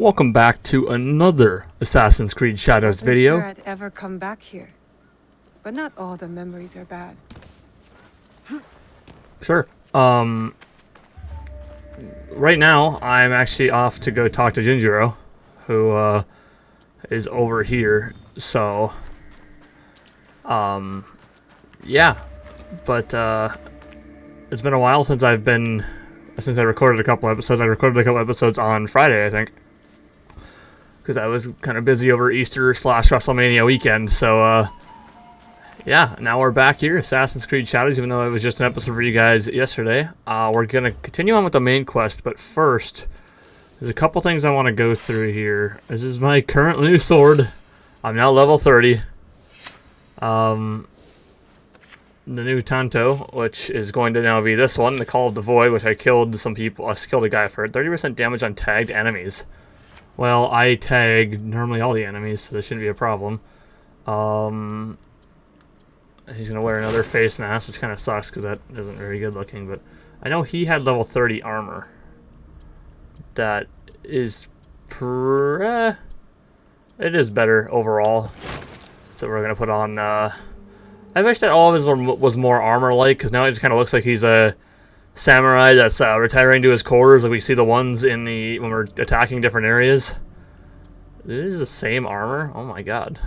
Welcome back to another Assassin's Creed Shadows video. Sure I'd ever come back here, but not all the memories are bad. Sure. Right now, I'm actually off to go talk to Jinjiro, who, is over here, so, yeah, but, it's been a while since I recorded a couple episodes. I recorded a couple episodes on Friday, I think, because I was kind of busy over Easter / WrestleMania weekend, so, yeah, now we're back here, Assassin's Creed Shadows, even though it was just an episode for you guys yesterday. We're going to continue on with the main quest, but first, there's a couple things I want to go through here. This is my current new sword. I'm now level 30. The new Tanto, which is going to now be this one, the Call of the Void, which I killed some people. I killed a guy for it. 30% damage on tagged enemies. Well, I tag normally all the enemies, so this shouldn't be a problem. He's going to wear another face mask, which kind of sucks because that isn't very good looking, but I know he had level 30 armor. That is it is better overall. So we're going to put on, I wish that all of his was more armor-like, because now it just kind of looks like he's a samurai that's retiring to his quarters, like we see the ones in when we're attacking different areas. This is the same armor? Oh my god.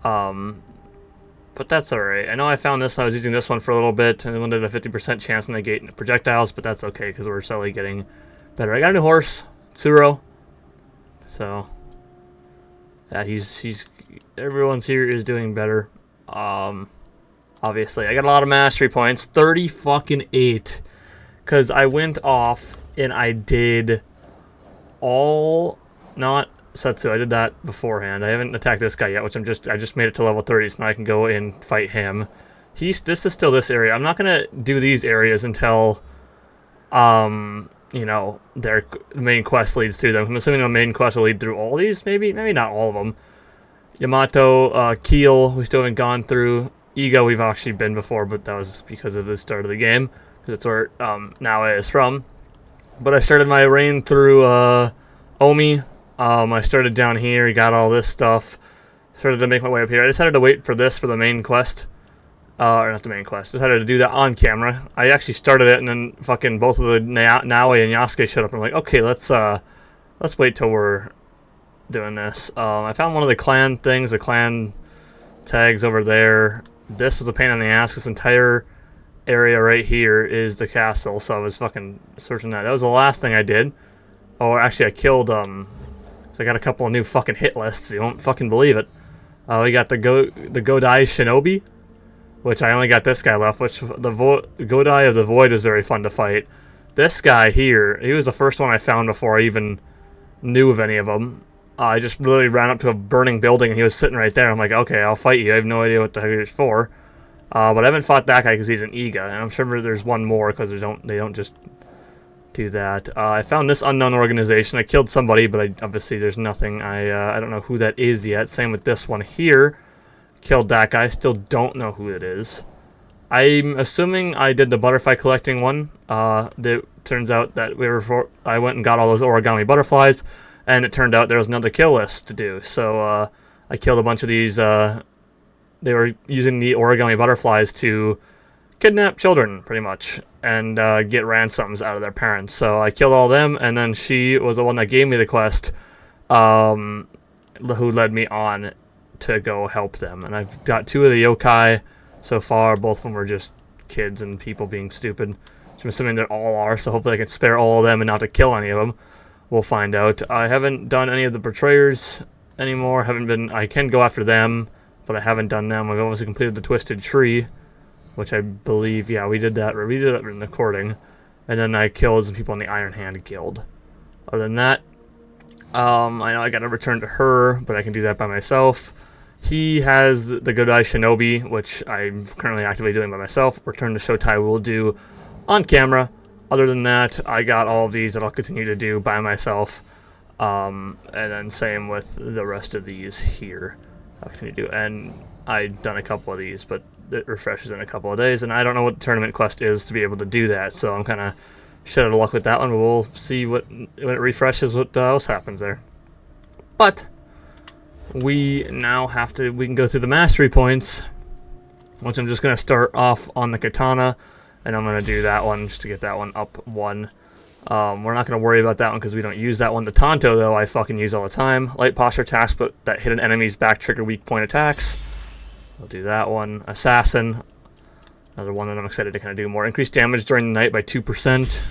But that's alright. I know I found this and I was using this one for a little bit, and it did a 50% chance to negate projectiles, but that's okay, because we're slowly getting better. I got a new horse, Tsuro. So, yeah, everyone's here is doing better. Obviously, I got a lot of mastery points, 30 fucking 8, because I went off and I did not Setsu, I did that beforehand. I haven't attacked this guy yet, which I just made it to level 30, so now I can go and fight him. This is still this area. I'm not gonna do these areas until, you know, the main quest leads through them. I'm assuming the main quest will lead through all these, maybe not all of them. Yamato, Keel, we still haven't gone through. Ego, we've actually been before, but that was because of the start of the game, because that's where Naoe is from. But I started my reign through Omi. I started down here, got all this stuff, started to make my way up here. I decided to wait for this for the main quest, or not the main quest, decided to do that on camera. I actually started it, and then fucking both of the Naoe and Yasuke showed up, and I'm like, okay, let's wait till we're doing this. I found one of the clan things, the clan tags over there. This was a pain in the ass. This entire area right here is the castle, so I was fucking searching that. That was the last thing I did. Oh, actually, I killed, so I got a couple of new fucking hit lists. You won't fucking believe it. We got the Godai Shinobi, which I only got this guy left, which the Godai of the Void was very fun to fight. This guy here, he was the first one I found before I even knew of any of them. I just literally ran up to a burning building and he was sitting right there. I'm like, okay, I'll fight you. I have no idea what the heck it's for. But I haven't fought that guy because he's an Iga, and I'm sure there's one more because they don't just do that. I found this unknown organization. I killed somebody, but obviously there's nothing. I don't know who that is yet. Same with this one here. Killed that guy. Still don't know who it is. I'm assuming I did the butterfly collecting one. It turns out that I went and got all those origami butterflies, and it turned out there was another kill list to do. So I killed a bunch of these. They were using the origami butterflies to kidnap children, pretty much, and get ransoms out of their parents. So I killed all them, and then she was the one that gave me the quest, who led me on to go help them. And I've got 2 of the yokai so far. Both of them are just kids and people being stupid, which I'm assuming they all are, so hopefully I can spare all of them and not to kill any of them. We'll find out. I haven't done any of the betrayers anymore. I can go after them, but I haven't done them. I've obviously completed the Twisted Tree, which I believe, yeah, we did that. We did it in the recording. And then I killed some people in the Iron Hand Guild. Other than that, I know I got to return to her, but I can do that by myself. He has the Godai Shinobi, which I'm currently actively doing by myself. Return to Shotai we'll do on camera. Other than that, I got all of these that I'll continue to do by myself. And then same with the rest of these here. I'll continue to do. And I've done a couple of these, but it refreshes in a couple of days, and I don't know what the tournament quest is to be able to do that, so I'm kind of Should have luck with that one, but we'll see when it refreshes what else happens there. But we now we can go through the mastery points, which I'm just going to start off on the katana, and I'm going to do that one just to get that one up 1. We're not going to worry about that one because we don't use that one. The Tanto, though, I fucking use all the time. Light posture attacks, but that hit an enemy's back trigger weak point attacks. I'll do that one. Assassin, another one that I'm excited to kind of do more. Increased damage during the night by 2%.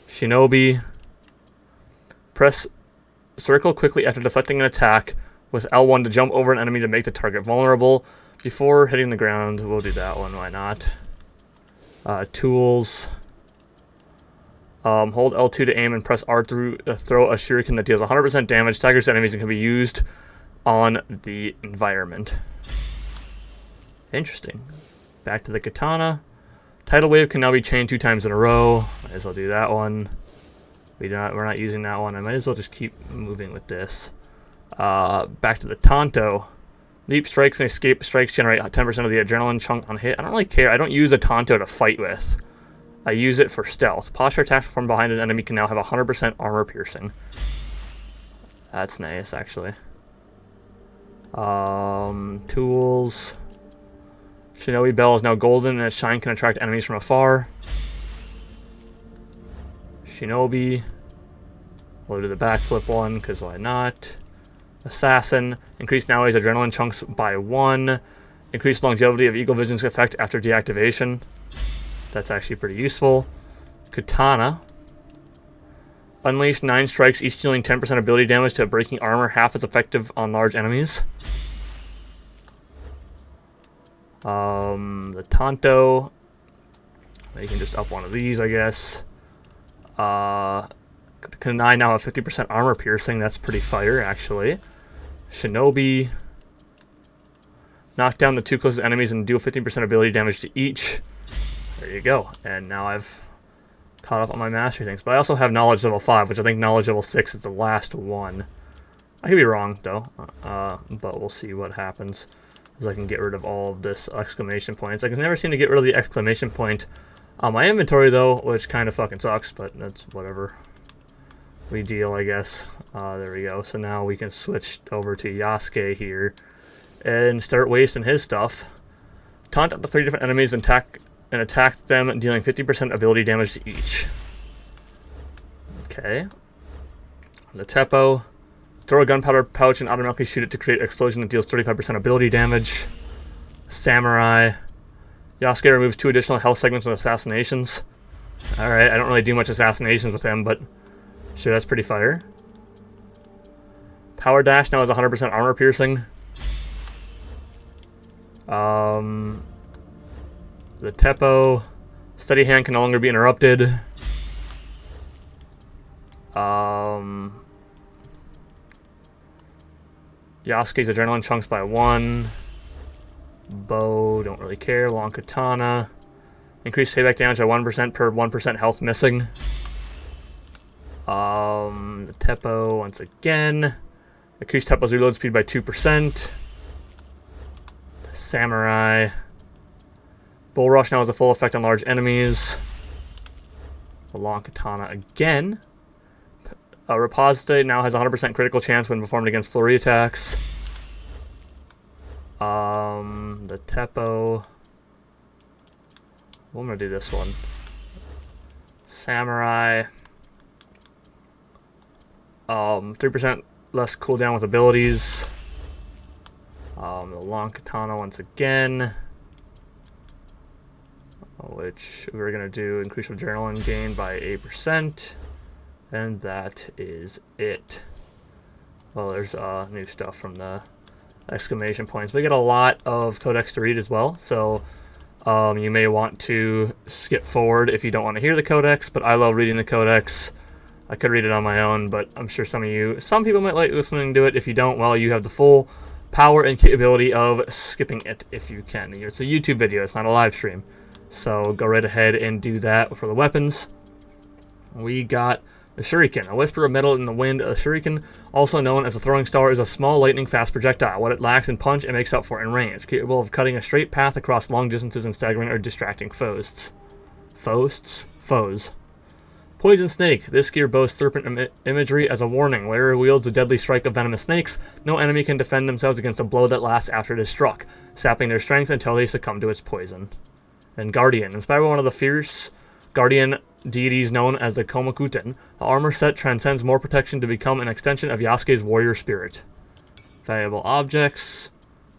Shinobi, press circle quickly after deflecting an attack with L1 to jump over an enemy to make the target vulnerable. Before hitting the ground, we'll do that one, why not? Tools. Hold L2 to aim and press R through throw a shuriken that deals 100% damage, staggers enemies, and can be used on the environment. Interesting. Back to the katana. Tidal wave can now be chained 2 times in a row. Might as well do that one. We're not using that one. I might as well just keep moving with this. Back to the Tanto. Leap strikes and escape strikes generate 10% of the adrenaline chunk on hit. I don't really care. I don't use a Tanto to fight with. I use it for stealth. Posture attacks from behind an enemy can now have 100% armor piercing. That's nice, actually. Tools. Shinobi Bell is now golden and its shine can attract enemies from afar. Shinobi. We'll do the backflip one, because why not? Assassin. Increased nowadays adrenaline chunks by 1. Increased longevity of Eagle Vision's effect after deactivation. That's actually pretty useful. Katana. Unleash 9 strikes, each dealing 10% ability damage to breaking armor, half as effective on large enemies. The Tanto. You can just up one of these, I guess. Kunai now have 50% armor piercing. That's pretty fire, actually. Shinobi. Knock down the 2 closest enemies and deal 15% ability damage to each. There you go. And now I've caught up on my mastery things. But I also have knowledge level 5, which I think knowledge level 6 is the last one. I could be wrong, though. But we'll see what happens. As I can get rid of all of this exclamation points. I can never seem to get rid of the exclamation point on my inventory, though, which kind of fucking sucks, but that's whatever. We deal, I guess. There we go. So now we can switch over to Yasuke here and start wasting his stuff. Taunt up to 3 different enemies and attack them, dealing 50% ability damage to each. Okay. The Teppo. Throw a gunpowder pouch and automatically shoot it to create an explosion that deals 35% ability damage. Samurai. Yasuke removes 2 additional health segments with assassinations. Alright, I don't really do much assassinations with him, but sure, that's pretty fire. Power Dash now has 100% armor piercing. The Teppo. Steady Hand can no longer be interrupted. Yasuke's adrenaline chunks by 1. Bow, don't really care. Long Katana. Increased payback damage by 1% per 1% health missing. The Teppo, once again. Increased Teppo's reload speed by 2%. Samurai. Bull Rush now has a full effect on large enemies. The Long Katana again. Repository now has a 100% critical chance when performed against flurry attacks. The Teppo. I'm gonna do this one. Samurai. 3% less cooldown with abilities. The Long Katana once again. Which we're gonna do increase adrenaline gain by 8%. And that is it. Well, there's new stuff from the exclamation points. We get a lot of codex to read as well, so you may want to skip forward if you don't want to hear the codex, but I love reading the codex. I could read it on my own, but I'm sure some people might like listening to it. If you don't, well, you have the full power and capability of skipping it if you can. It's a YouTube video, it's not a live stream. So go right ahead and do that for the weapons. We got the Shuriken, a whisper of metal in the wind. A Shuriken, also known as a throwing star, is a small lightning-fast projectile. What it lacks in punch, it makes up for in range, capable of cutting a straight path across long distances and staggering or distracting foes. foes. Poison Snake. This gear boasts serpent imagery as a warning. Wearer wields the deadly strike of venomous snakes. No enemy can defend themselves against a blow that lasts after it is struck, sapping their strength until they succumb to its poison. And Guardian. Inspired by one of the fierce guardian deities known as the Komakuten, the armor set transcends more protection to become an extension of Yasuke's warrior spirit. Valuable objects.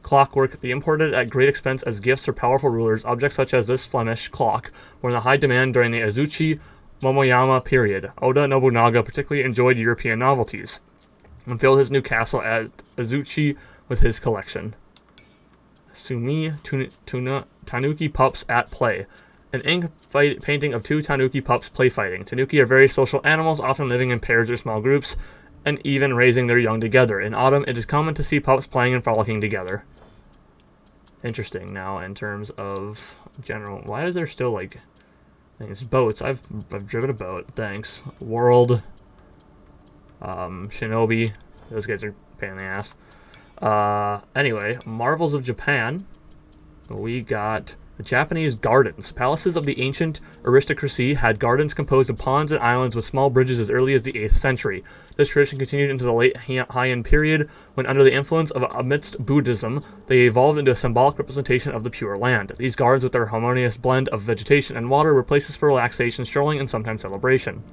Clockwork. The imported at great expense as gifts for powerful rulers. Objects such as this Flemish clock were in high demand during the Azuchi Momoyama period. Oda Nobunaga particularly enjoyed European novelties and filled his new castle at Azuchi with his collection. Sumi Tanuki pups at play. An ink painting of two Tanuki pups play fighting. Tanuki are very social animals, often living in pairs or small groups, and even raising their young together. In autumn, it is common to see pups playing and frolicking together. Interesting. Now, in terms of general, why is there still like things? Boats. I've driven a boat. Thanks. World. Shinobi. Those guys are a pain in the ass. Anyway, Marvels of Japan. We got the Japanese gardens. Palaces of the ancient aristocracy had gardens composed of ponds and islands with small bridges as early as the 8th century. This tradition continued into the late Heian period, when under the influence of amidst Buddhism, they evolved into a symbolic representation of the Pure Land. These gardens, with their harmonious blend of vegetation and water, were places for relaxation, strolling, and sometimes celebration.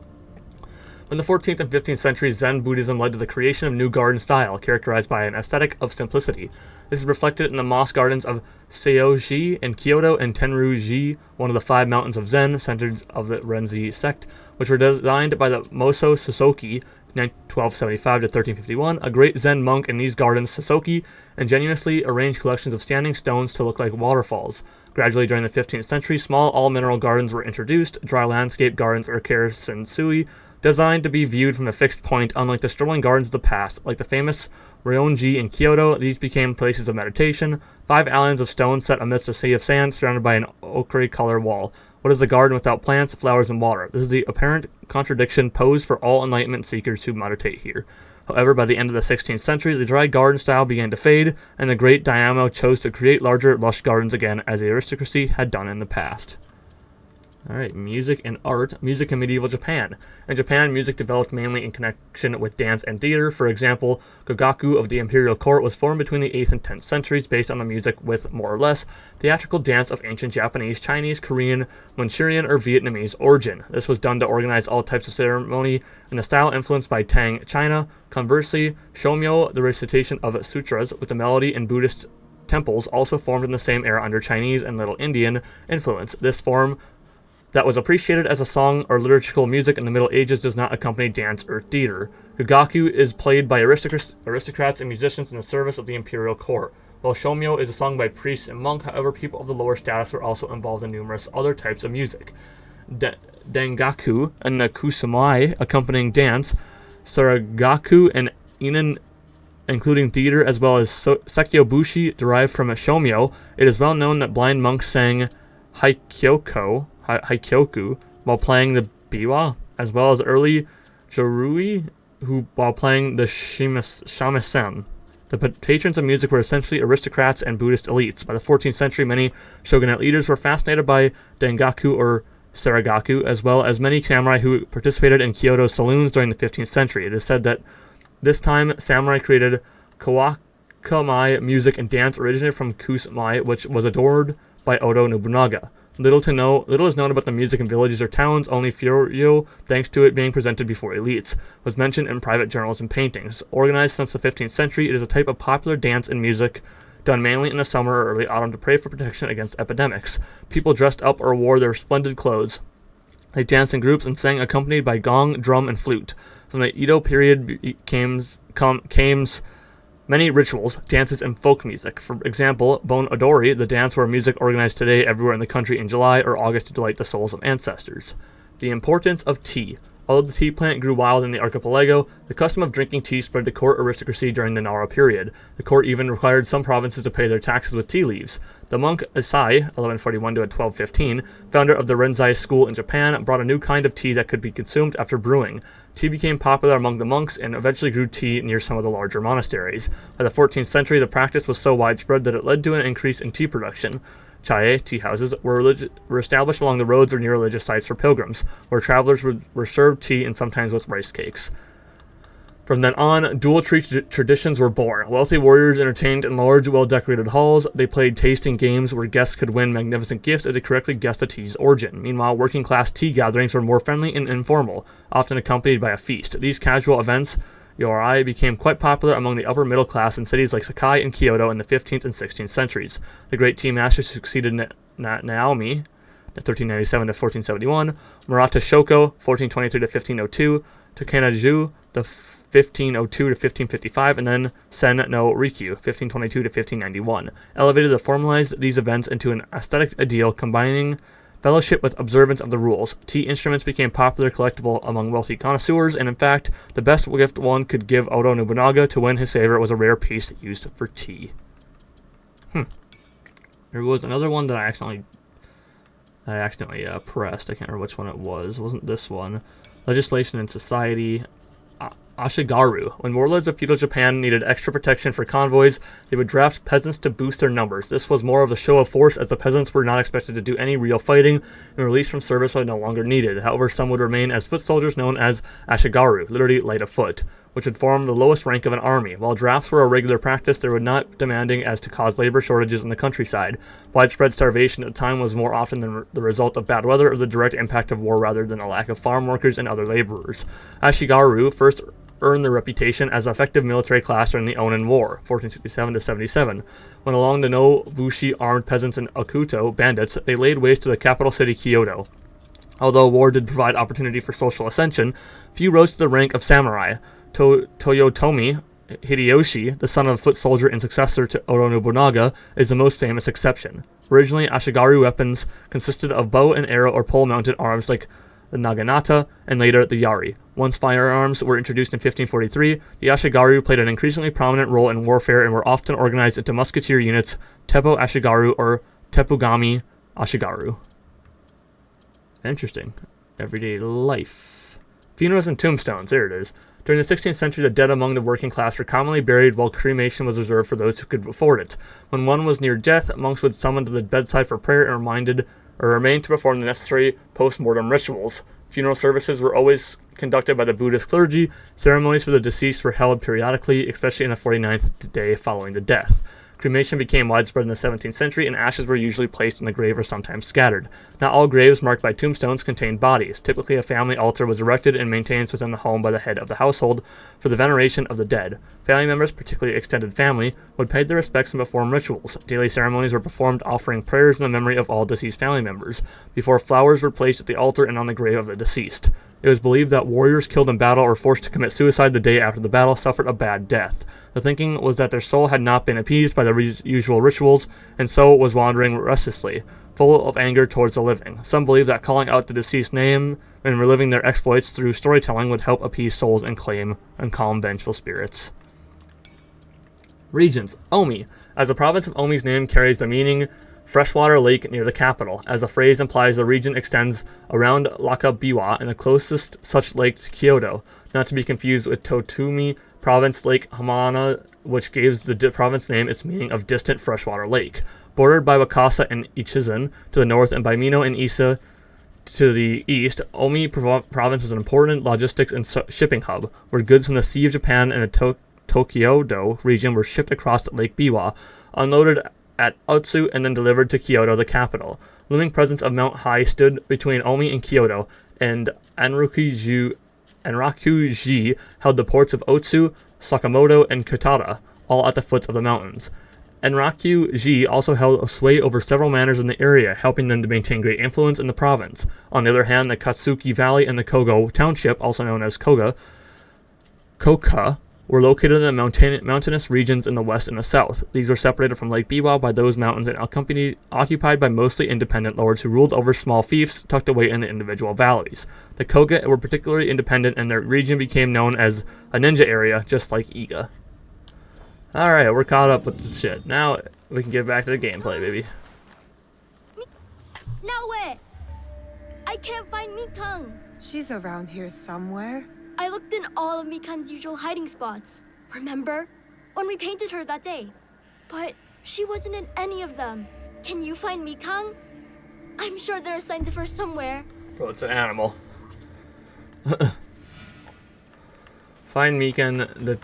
In the 14th and 15th centuries, Zen Buddhism led to the creation of new garden style, characterized by an aesthetic of simplicity. This is reflected in the moss gardens of Seoji in Kyoto and Tenryuji, one of the 5 mountains of Zen, centers of the Renzi sect, which were designed by the Moso Sosoki, 1275 to 1351, a great Zen monk. In these gardens, Sosoki ingeniously arranged collections of standing stones to look like waterfalls. Gradually, during the 15th century, small all-mineral gardens were introduced, dry landscape gardens or karansui, designed to be viewed from a fixed point. Unlike the strolling gardens of the past, like the famous Ryoanji in Kyoto, these became places of meditation. 5 islands of stone set amidst a sea of sand, surrounded by an ochre-color wall. What is the garden without plants, flowers, and water? This is the apparent contradiction posed for all enlightenment seekers who meditate here. However, by the end of the 16th century, the dry garden style began to fade, and the great Daimyo chose to create larger, lush gardens again, as the aristocracy had done in the past. Alright, music and art. Music in medieval Japan. In Japan, music developed mainly in connection with dance and theater. For example, Gogaku of the imperial court was formed between the 8th and 10th centuries based on the music with, more or less, theatrical dance of ancient Japanese, Chinese, Korean, Manchurian, or Vietnamese origin. This was done to organize all types of ceremony in a style influenced by Tang China. Conversely, Shomyo, the recitation of sutras with the melody in Buddhist temples, also formed in the same era under Chinese and Little Indian influence. This form that was appreciated as a song or liturgical music in the Middle Ages does not accompany dance or theater. Gogaku is played by aristocrats and musicians in the service of the imperial court, while Shomyo is a song by priests and monks. However, people of the lower status were also involved in numerous other types of music. Dengaku and the kusumai, accompanying dance, saragaku and inen, including theater, as well as sekyobushi, derived from a Shomyo. It is well known that blind monks sang haikyoku while playing the biwa, as well as early jorui while playing the shamisen. The patrons of music were essentially aristocrats and Buddhist elites. By the 14th century, many shogunate leaders were fascinated by dengaku or saragaku, as well as many samurai who participated in Kyoto saloons during the 15th century. It is said that this time samurai created kawakamai music and dance originated from kusumai, which was adored by Oda Nobunaga. Little is known about the music in villages or towns. Only Furyo, thanks to it being presented before elites, was mentioned in private journals and paintings. Organized since the 15th century, it is a type of popular dance and music done mainly in the summer or early autumn to pray for protection against epidemics. People dressed up or wore their splendid clothes. They danced in groups and sang accompanied by gong, drum, and flute. From the Edo period came many rituals, dances, and folk music. For example, Bon Odori, the dance or music organized today everywhere in the country in July or August to delight the souls of ancestors. The importance of tea. Although the tea plant grew wild in the archipelago, the custom of drinking tea spread to court aristocracy during the Nara period. The court even required some provinces to pay their taxes with tea leaves. The monk Isai, 1141 to 1215, founder of the Renzai school in Japan, brought a new kind of tea that could be consumed after brewing. Tea became popular among the monks and eventually grew tea near some of the larger monasteries. By the 14th century, the practice was so widespread that it led to an increase in tea production. chae, tea houses, were established along the roads or near religious sites for pilgrims, where travelers were served tea and sometimes with rice cakes. From then on, dual traditions were born. Wealthy warriors entertained in large, well-decorated halls. They played tasting games where guests could win magnificent gifts if they correctly guessed the tea's origin. Meanwhile, working-class tea gatherings were more friendly and informal, often accompanied by a feast. These casual events, yorai, became quite popular among the upper middle class in cities like Sakai and Kyoto in the 15th and 16th centuries. The great tea masters who succeeded Naomi, 1397 to 1471, Murata Shoko, 1423 to 1502, Tokenaju, the 1502 to 1555, and then Sen no Rikyu, 1522 to 1591, elevated and formalized these events into an aesthetic ideal combining fellowship with observance of the rules. Tea instruments became popular collectible among wealthy connoisseurs, and in fact, the best gift one could give Oda Nobunaga to win his favor was a rare piece used for tea. There was another one that I accidentally pressed. I can't remember which one it was. It wasn't this one. Legislation and society. Ashigaru. When warlords of feudal Japan needed extra protection for convoys, they would draft peasants to boost their numbers. This was more of a show of force, as the peasants were not expected to do any real fighting, and released from service when no longer needed. However, some would remain as foot soldiers known as Ashigaru, literally light of foot, which would form the lowest rank of an army. While drafts were a regular practice, they were not demanding as to cause labor shortages in the countryside. Widespread starvation at the time was more often the result of bad weather or the direct impact of war rather than a lack of farm workers and other laborers. Ashigaru first earned their reputation as an effective military class during the Onin War, 1467 to 77. When along the no-bushi armed peasants and Okuto bandits, they laid waste to the capital city Kyoto. Although war did provide opportunity for social ascension, few rose to the rank of samurai. Toyotomi Hideyoshi, the son of a foot soldier and successor to Oda Nobunaga, is the most famous exception. Originally, Ashigaru weapons consisted of bow and arrow or pole-mounted arms like the naginata, and later the yari. Once firearms were introduced in 1543, the Ashigaru played an increasingly prominent role in warfare and were often organized into musketeer units, Teppo Ashigaru or Teppugami Ashigaru. Interesting. Everyday life. Funerals and tombstones, there it is. During the 16th century, the dead among the working class were commonly buried, while cremation was reserved for those who could afford it. When one was near death, monks would summon to the bedside for prayer and remain to perform the necessary post-mortem rituals. Funeral services were always conducted by the Buddhist clergy. Ceremonies for the deceased were held periodically, especially in the 49th day following the death. Cremation became widespread in the 17th century, and ashes were usually placed in the grave or sometimes scattered. Not all graves marked by tombstones contained bodies. Typically, a family altar was erected and maintained within the home by the head of the household for the veneration of the dead. Family members, particularly extended family, would pay their respects and perform rituals. Daily ceremonies were performed offering prayers in the memory of all deceased family members, before flowers were placed at the altar and on the grave of the deceased. It was believed that warriors killed in battle or forced to commit suicide the day after the battle suffered a bad death. The thinking was that their soul had not been appeased by the usual rituals, and so was wandering restlessly, full of anger towards the living. Some believed that calling out the deceased name and reliving their exploits through storytelling would help appease souls and calm vengeful spirits. Regions. Omi. As the province of Omi's name carries the meaning freshwater lake near the capital. As the phrase implies, the region extends around Lakabiwa and the closest such lake to Kyoto, not to be confused with Totumi Province Lake Hamana, which gives the province name its meaning of distant freshwater lake. Bordered by Wakasa and Ichizen to the north and by Mino and Ise to the east, Omi province was an important logistics and shipping hub, where goods from the Sea of Japan and the Tokyo-do region were shipped across Lake Biwa, unloaded at Otsu and then delivered to Kyoto, the capital. Looming presence of Mount Hai stood between Omi and Kyoto, and Enraku-ji held the ports of Otsu, Sakamoto, and Kitara, all at the foots of the mountains. Enraku-ji also held a sway over several manors in the area, helping them to maintain great influence in the province. On the other hand, the Katsuki Valley and the Kogo Township, also known as Koka, were located in the mountainous regions in the west and the south. These were separated from Lake Biwa by those mountains and occupied by mostly independent lords who ruled over small fiefs tucked away in the individual valleys. The Koga were particularly independent, and their region became known as a ninja area, just like Iga. Alright, we're caught up with the shit. Now we can get back to the gameplay, baby. Now where? I can't find Mikang. She's around here somewhere. I looked in all of Mikang's usual hiding spots. Remember? When we painted her that day. But she wasn't in any of them. Can you find Mikang? I'm sure there are signs of her somewhere. Bro, it's an animal. Find Mikan the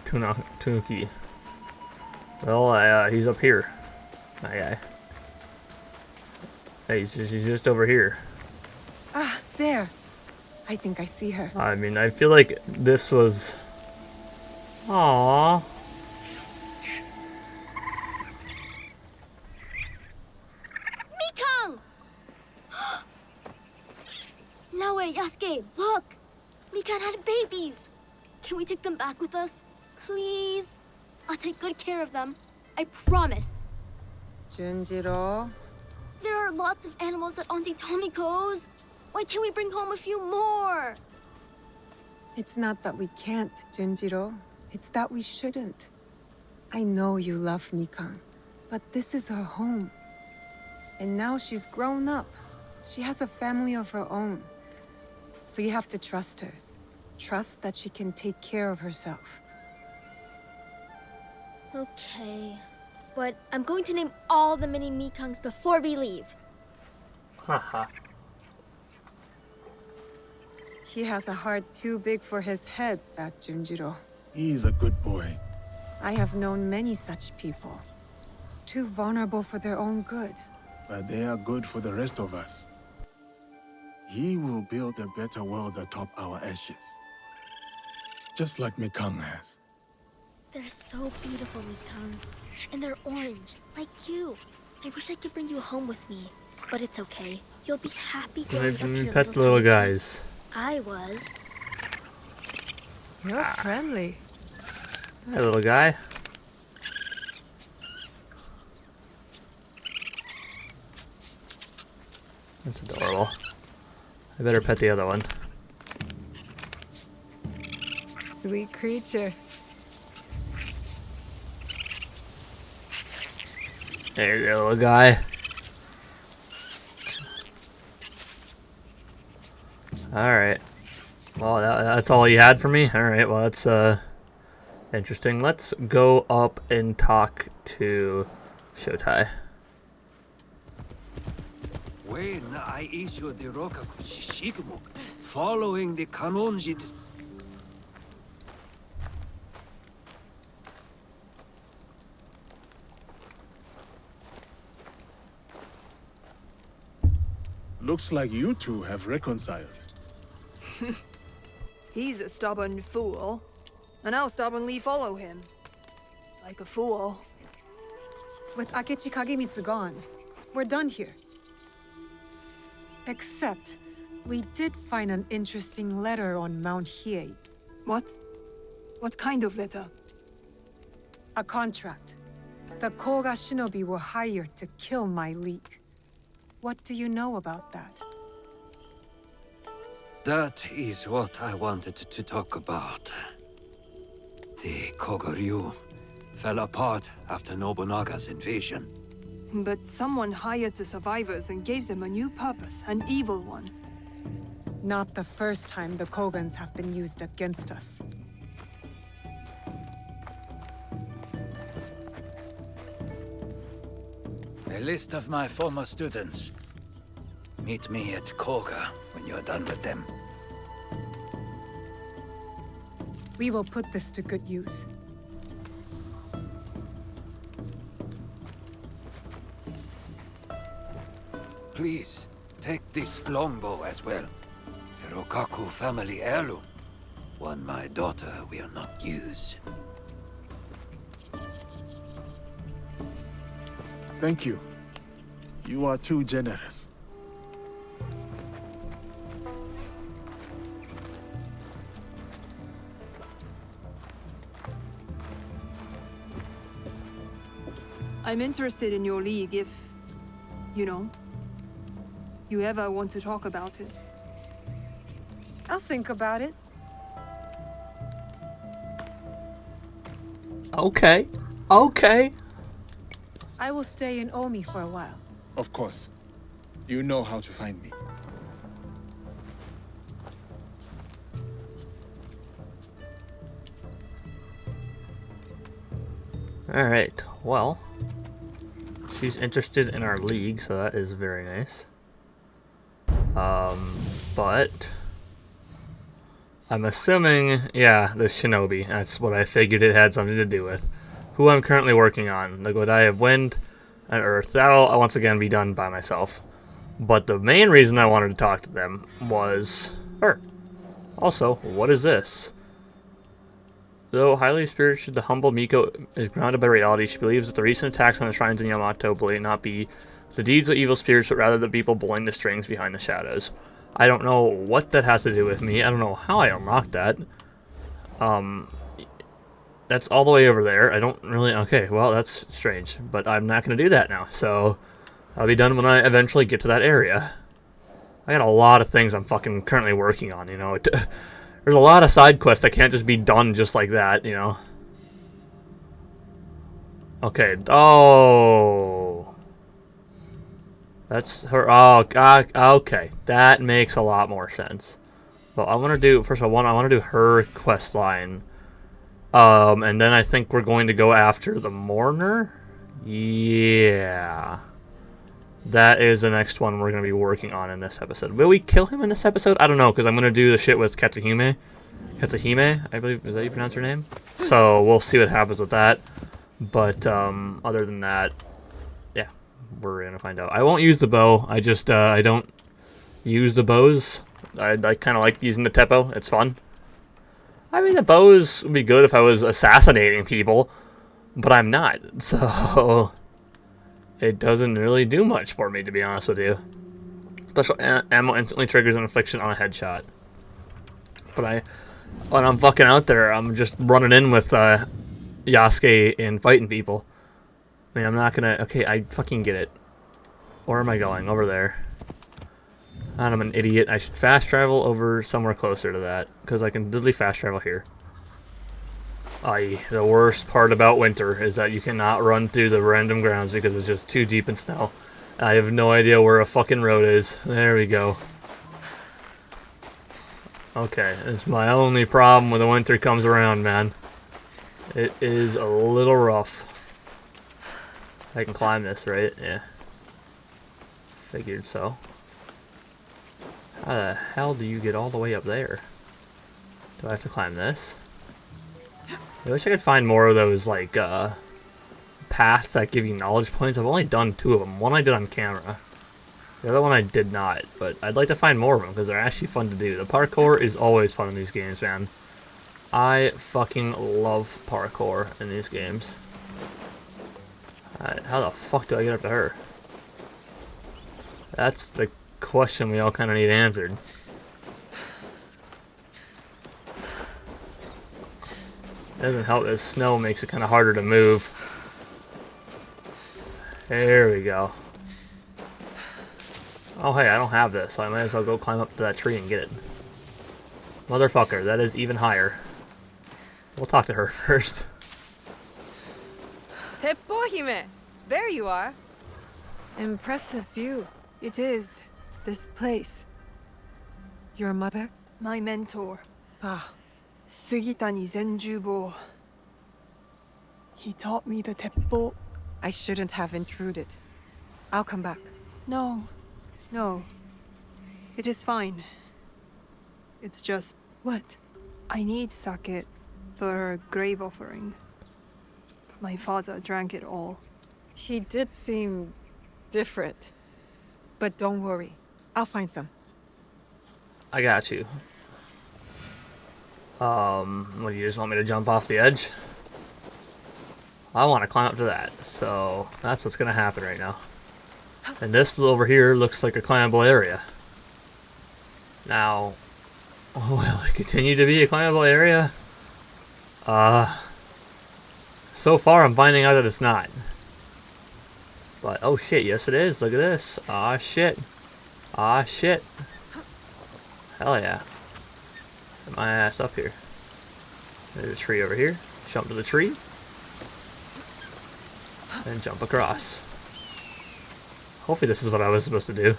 Tanuki. Well, he's up here. My guy. Hey, he's just over here. Ah, there. I think I see her. I mean, I feel like this was... Aww. Mikang! Naoe, Yasuke, look! Mikang had babies! Can we take them back with us? Please? I'll take good care of them. I promise. Junjiro. There are lots of animals at Auntie Tomiko's. Why can't we bring home a few more? It's not that we can't, Junjiro. It's that we shouldn't. I know you love Mikang, but this is her home. And now she's grown up. She has a family of her own. So you have to trust her. Trust that she can take care of herself. Okay. But I'm going to name all the mini Mikangs before we leave. Haha. He has a heart too big for his head, that Junjiro. He's a good boy. I have known many such people. Too vulnerable for their own good. But they are good for the rest of us. He will build a better world atop our ashes. Just like Mikang has. They're so beautiful, Mikang. And they're orange, like you. I wish I could bring you home with me. But it's okay. You'll be happy growing up here, Pet the little tiny guys. I was. You're friendly. Hey, little guy. That's adorable. I better pet the other one. Sweet creature. There you go, little guy. Alright. Well, that's all you had for me? Alright, well, that's interesting. Let's go up and talk to Shotai. When I issued the Rokaku Shishikumo, following the Kanonji... Looks like you two have reconciled. He's a stubborn fool, and I'll stubbornly follow him. Like a fool. With Akechi Kagemitsu gone, we're done here. Except, we did find an interesting letter on Mount Hiei. What? What kind of letter? A contract. The Koga shinobi were hired to kill my league. What do you know about that? That is what I wanted to talk about. The Kogoryu fell apart after Nobunaga's invasion. But someone hired the survivors and gave them a new purpose, an evil one. Not the first time the Kogans have been used against us. A list of my former students. Meet me at Koga when you're done with them. We will put this to good use. Please, take this longbow as well. A Rokaku family heirloom. One my daughter will not use. Thank you. You are too generous. I'm interested in your league if, you know, you ever want to talk about it. I'll think about it. Okay. Okay. I will stay in Omi for a while. Of course. You know how to find me. Alright, well. She's interested in our league, so that is very nice. But I'm assuming, yeah, the Shinobi. That's what I figured it had something to do with. Who I'm currently working on. The Godai of Wind and Earth. That'll once again be done by myself. But the main reason I wanted to talk to them was her. Also, what is this? Though highly spirited, the humble Miko is grounded by reality. She believes that the recent attacks on the shrines in Yamato will not be the deeds of evil spirits, but rather the people pulling the strings behind the shadows. I don't know what that has to do with me. I don't know how I unlocked that. That's all the way over there. I don't really... Okay, well, that's strange. But I'm not going to do that now. So, I'll be done when I eventually get to that area. I got a lot of things I'm fucking currently working on, you know. There's a lot of side quests that can't just be done just like that, you know. Okay. Oh. That's her. Oh, okay. That makes a lot more sense. Well, I want to do... First of all, I want to do her quest line. And then I think we're going to go after the Mourner. Yeah. That is the next one we're going to be working on in this episode. Will we kill him in this episode? I don't know, because I'm going to do the shit with Katsuhime. Katsuhime, I believe. Is that how you pronounce her name? So, we'll see what happens with that. But, other than that, yeah, we're going to find out. I won't use the bow. I just, I don't use the bows. I kind of like using the Teppo. It's fun. I mean, the bows would be good if I was assassinating people, but I'm not, so it doesn't really do much for me, to be honest with you. Special ammo instantly triggers an infliction on a headshot. But when I'm fucking out there, I'm just running in with Yasuke and fighting people. I mean, I'm not gonna... Okay, I fucking get it. Where am I going? Over there. I'm an idiot. I should fast travel over somewhere closer to that, because I can literally fast travel here. The worst part about winter is that you cannot run through the random grounds because it's just too deep in snow. I have no idea where a fucking road is. There we go. Okay, it's my only problem when the winter comes around, man. It is a little rough. I can climb this, right? Yeah. Figured so. How the hell do you get all the way up there? Do I have to climb this? I wish I could find more of those, like, paths that give you knowledge points. I've only done 2 of them. One I did on camera. The other one I did not. But I'd like to find more of them, because they're actually fun to do. The parkour is always fun in these games, man. I fucking love parkour in these games. Alright, how the fuck do I get up to her? That's the question we all kind of need answered. It doesn't help that snow makes it kind of harder to move. There we go. Oh hey, I don't have this, so I might as well go climb up to that tree and get it. Motherfucker, that is even higher. We'll talk to her first. Hippohime! There you are. Impressive view. It is. This place. Your mother? My mentor, Ah, Sugitani Zenjubo. He taught me the teppo. I shouldn't have intruded. I'll come back. No. It is fine. It's just What? I need sake for a grave offering. My father drank it all. He did seem different. But don't worry. I'll find some. I got you. What, do you just want me to jump off the edge? I want to climb up to that, so that's what's going to happen right now. And this over here looks like a climbable area. Now, will it continue to be a climbable area? So far I'm finding out that it's not. But, oh shit, yes it is. Look at this. Aw, shit. Aw, shit. Hell yeah. Get my ass up here. There's a tree over here. Jump to the tree. And jump across. Hopefully this is what I was supposed to do.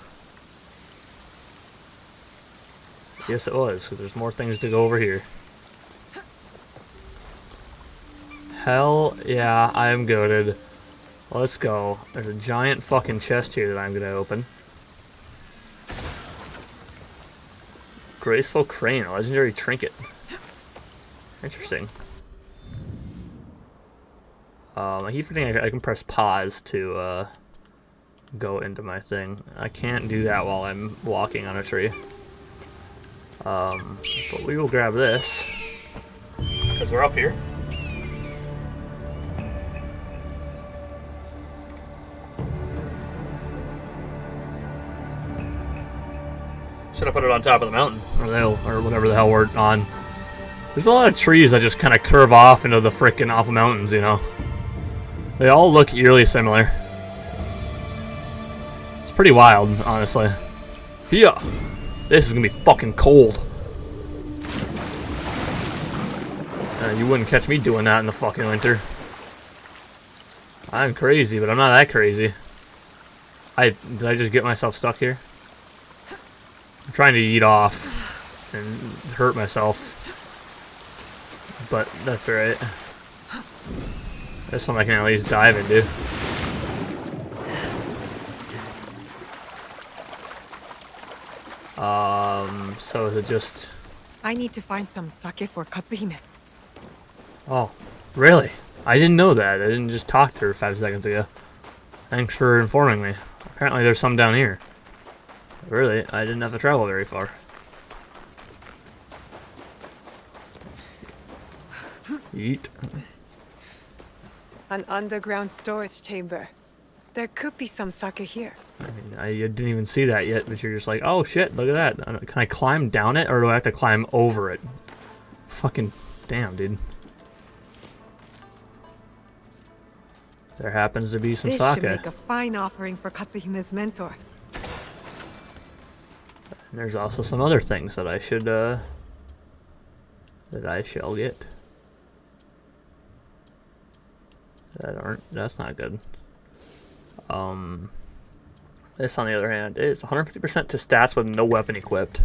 Yes it was, because there's more things to go over here. Hell yeah, I am goated. Let's go. There's a giant fucking chest here that I'm gonna open. Graceful crane, a legendary trinket. Interesting. I keep forgetting I can press pause to go into my thing. I can't do that while I'm walking on a tree. But we will grab this because we're up here. Should have put it on top of the mountain or the hill or whatever the hell we're on. There's a lot of trees that just kind of curve off into the frickin' awful mountains, you know. They all look eerily similar. It's pretty wild, honestly. Yeah, this is gonna be fucking cold. You wouldn't catch me doing that in the fucking winter. I'm crazy, but I'm not that crazy. Did I just get myself stuck here? I'm trying to eat off and hurt myself. But that's alright. This one I can at least dive into. So is it just... I need to find some sake for Katsuhime. Oh, really? I didn't know that. I didn't just talk to her 5 seconds ago. Thanks for informing me. Apparently there's some down here. Really, I didn't have to travel very far. Eat. An underground storage chamber. There could be some sake here. I mean, I didn't even see that yet, but you're just like, oh shit, look at that. Can I climb down it, or do I have to climb over it? Fucking damn, dude. There happens to be some This sake. should make a fine offering for Katsuhime's mentor. And there's also some other things that I should, that I shall get. That's not good. This on the other hand is 150% to stats with no weapon equipped.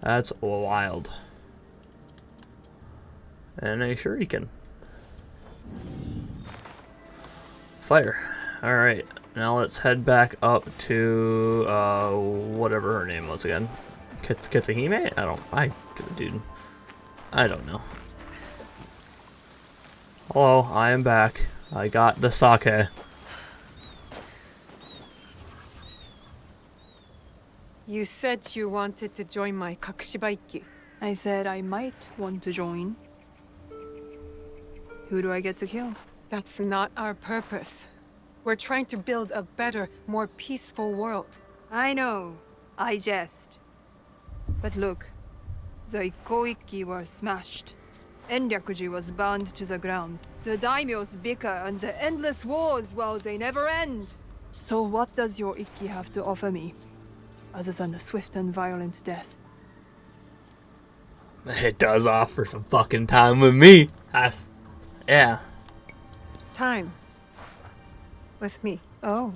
That's wild. And a shuriken. Fire. Alright, now let's head back up to, whatever her name was again. Katsuhime? Dude. I don't know. Hello, I am back. I got the sake. You said you wanted to join my Kakushibaikyu. I said I might want to join. Who do I get to kill? That's not our purpose. We're trying to build a better, more peaceful world. I know. I jest. But look. The Ikoiki were smashed. Enryakuji was burned to the ground. The daimyos bicker and the endless wars, well, they never end. So what does your Ikki have to offer me? Other than a swift and violent death? It does offer some fucking time with me. Yeah. Time. With me. Oh.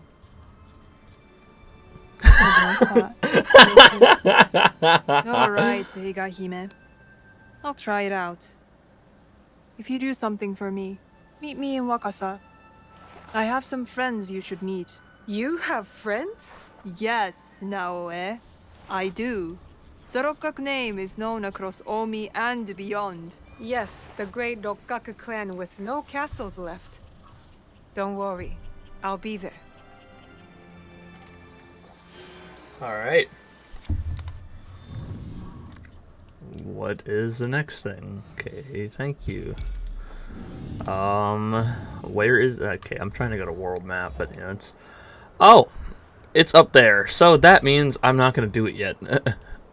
Alright, Higahime. I'll try it out. If you do something for me, meet me in Wakasa. I have some friends you should meet. You have friends? Yes, Naoe. I do. The Rokkaku name is known across Omi and beyond. Yes, the great Rokkaku clan with no castles left. Don't worry. I'll be there. Alright. What is the next thing? Okay, thank you. Where is... Okay, I'm trying to go to world map, but, you know, it's... Oh! It's up there, so that means I'm not going to do it yet.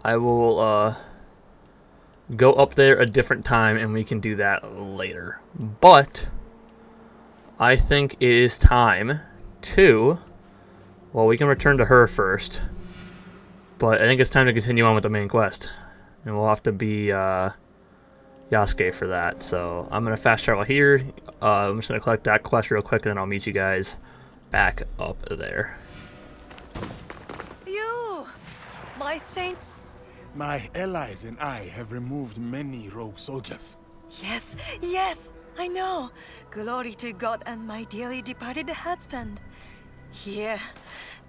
I will, go up there a different time, and we can do that later. But... I think it is time to... Well, we can return to her first. But I think it's time to continue on with the main quest. And we'll have to be Yasuke for that. So I'm going to fast travel here. I'm just going to collect that quest real quick, and then I'll meet you guys back up there. You! My saint! My allies and I have removed many rogue soldiers. Yes, yes! I know. Glory to God and my dearly departed husband. Here,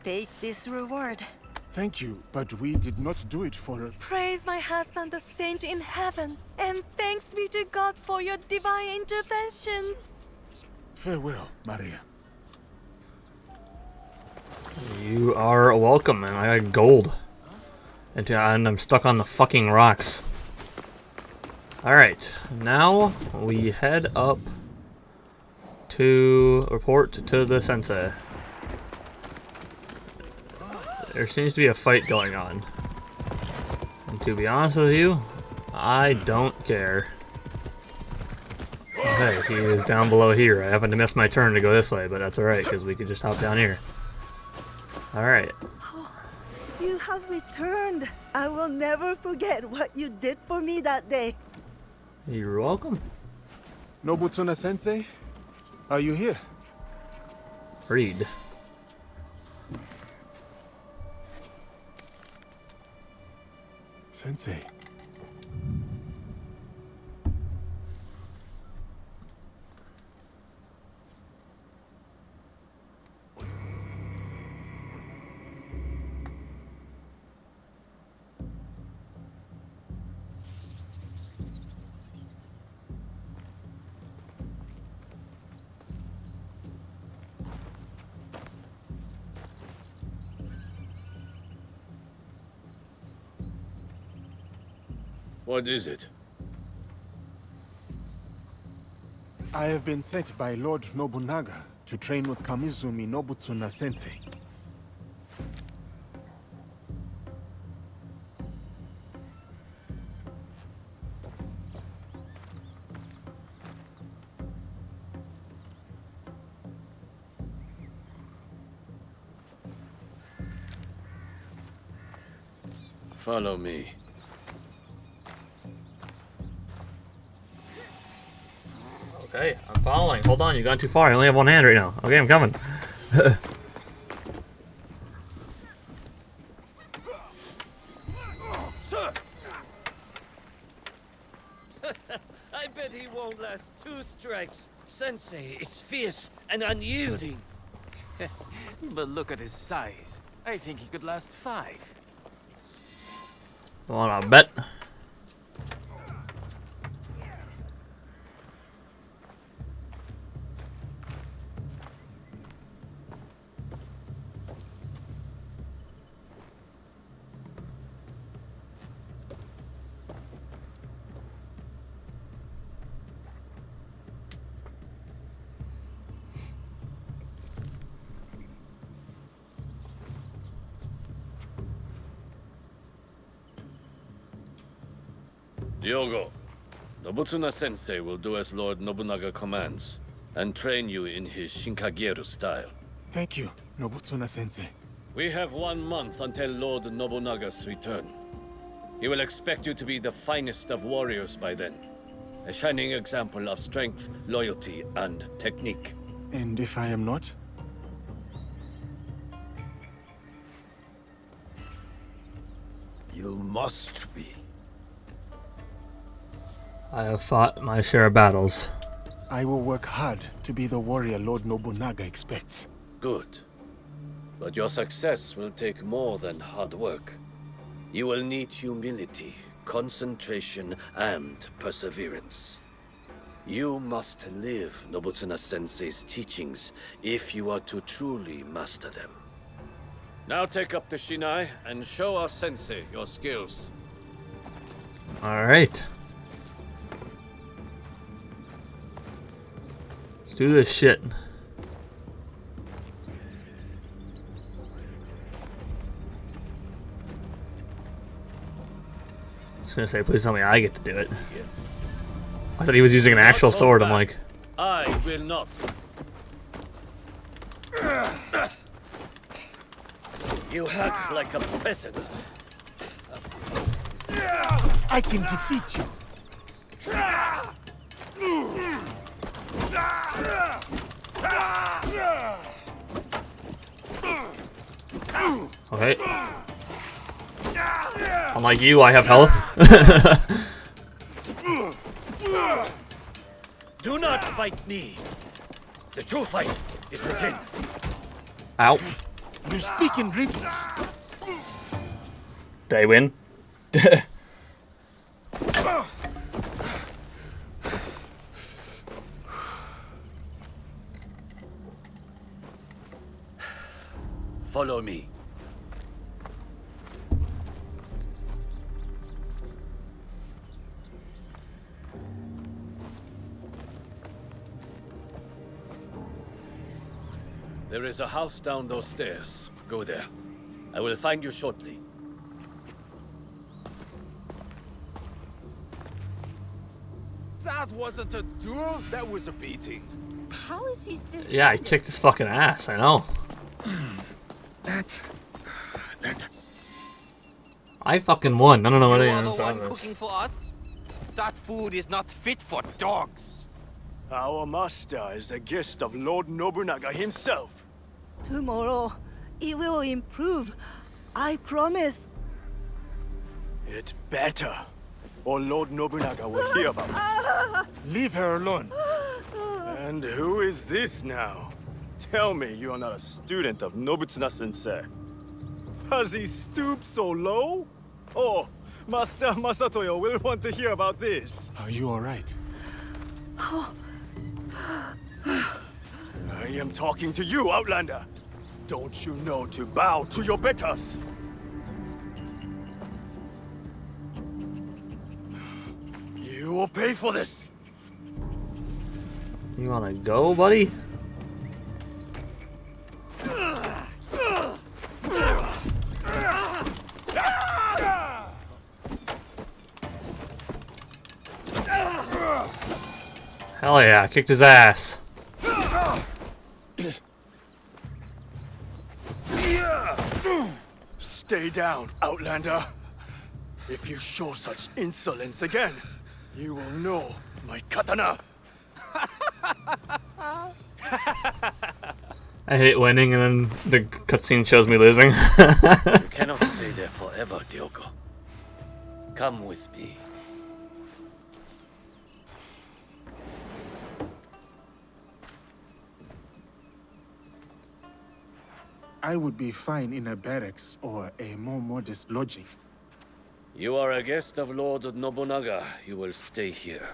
take this reward. Thank you, but we did not do it for... Praise my husband, the saint in heaven, and thanks be to God for your divine intervention. Farewell, Maria. You are welcome, and I got gold. And I'm stuck on the fucking rocks. Alright, now we head up to report to the Sensei. There seems to be a fight going on. And to be honest with you, I don't care. Okay, he is down below here. I happened to miss my turn to go this way, but that's alright, because we could just hop down here. Alright. You have returned. I will never forget what you did for me that day. You're welcome. Nobutsuna Sensei, are you here? Read. Sensei. What is it? I have been sent by Lord Nobunaga to train with Kamizumi Nobutsuna Sensei. Follow me. Okay, I'm following. Hold on, you've gone too far. I only have one hand right now. Okay, I'm coming. Sir! I bet he won't last 2 strikes. Sensei, it's fierce and unyielding. But look at his size. I think he could last 5. Wanna bet? Diogo, Nobutsuna Sensei will do as Lord Nobunaga commands, and train you in his Shinkageru style. Thank you, Nobutsuna Sensei. We have 1 month until Lord Nobunaga's return. He will expect you to be the finest of warriors by then. A shining example of strength, loyalty, and technique. And if I am not? You must be. I have fought my share of battles. I will work hard to be the warrior Lord Nobunaga expects. Good. But your success will take more than hard work. You will need humility, concentration, and perseverance. You must live Nobutsuna Sensei's teachings if you are to truly master them. Now take up the Shinai and show our Sensei your skills. Alright. Let's do this shit. I was gonna say, please tell me I get to do it. I thought he was using an actual sword. I'm like, I will not. You hack like a peasant. I can defeat you. okay. Unlike you, I have health. Do not fight me. The true fight is within. Ow. You speak in riddles. Did I win? Follow me. There is a house down those stairs. Go there. I will find you shortly. That wasn't a duel, that was a beating. How is he still Yeah, I kicked his fucking ass, I know. That. I fucking won. I don't know what You I are am. the one cooking for us? That food is not fit for dogs. Our master is a guest of Lord Nobunaga himself. Tomorrow, it will improve. I promise. It's better, or Lord Nobunaga will hear about it. Leave her alone. And who is this now? Tell me you are not a student of Nobutsuna Sensei. Has he stooped so low? Oh, Master Masatoyo will want to hear about this. Are you alright? I am talking to you, Outlander. Don't you know to bow to your betters? You will pay for this. You wanna go, buddy? Hell yeah, kicked his ass. Stay down, Outlander. If you show such insolence again, you will know my katana. I hate winning and then the cutscene shows me losing. You cannot stay there forever, Diogo. Come with me. I would be fine in a barracks or a more modest lodging. You are a guest of Lord Nobunaga. You will stay here.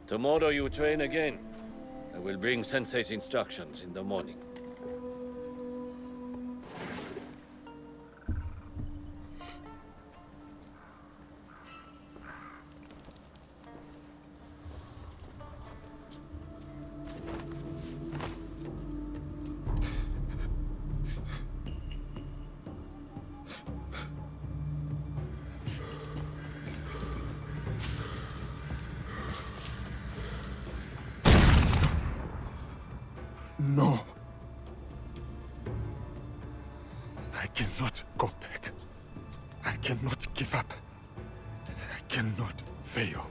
Tomorrow you train again. I will bring Sensei's instructions in the morning. No. I cannot go back. I cannot give up. I cannot fail.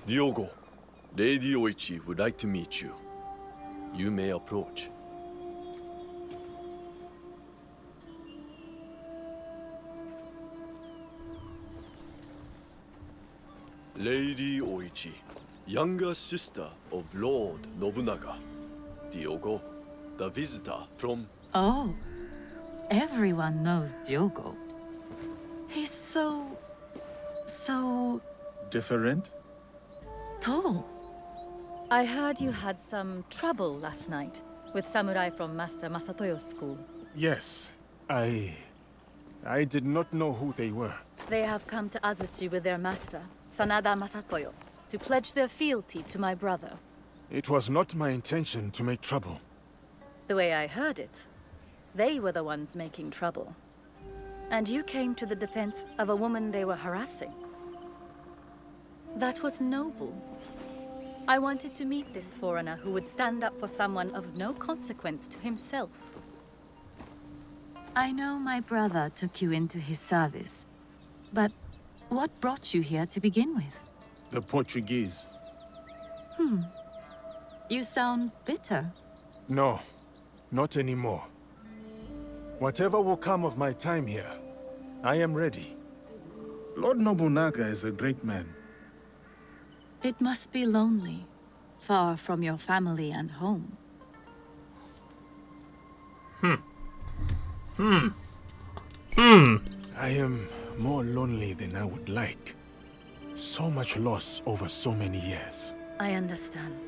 Diogo, Lady Oichi would like to meet you. You may approach. Lady Oichi, younger sister of Lord Nobunaga. Diogo, the visitor from... Oh, everyone knows Diogo. He's so Different? tall. I heard you had some trouble last night with samurai from Master Masatoyo's school. Yes. I did not know who they were. They have come to Azuchi with their master, Sanada Masatoyo, to pledge their fealty to my brother. It was not my intention to make trouble. The way I heard it, they were the ones making trouble. And you came to the defense of a woman they were harassing. That was noble. I wanted to meet this foreigner who would stand up for someone of no consequence to himself. I know my brother took you into his service, but what brought you here to begin with? The Portuguese. You sound bitter. No, not anymore. Whatever will come of my time here, I am ready. Lord Nobunaga is a great man. It must be lonely, far from your family and home. I am more lonely than I would like. So much loss over so many years. I understand.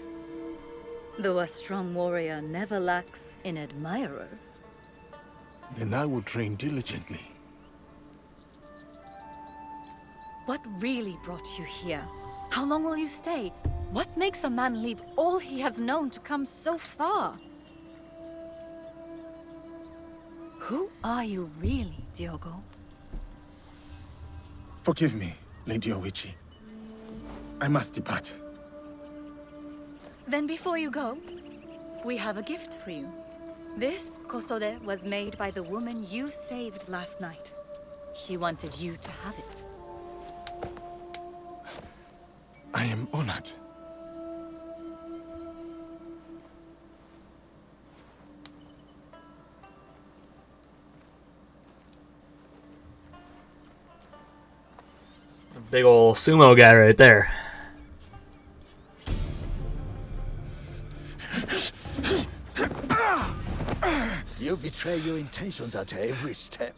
Though a strong warrior never lacks in admirers. Then I will train diligently. What really brought you here? How long will you stay? What makes a man leave all he has known to come so far? Who are you really, Diogo? Forgive me, Lady Oichi. I must depart. Then before you go, we have a gift for you. This kosode was made by the woman you saved last night. She wanted you to have it. I am honored. Big ol' sumo guy right there. You betray your intentions at every step.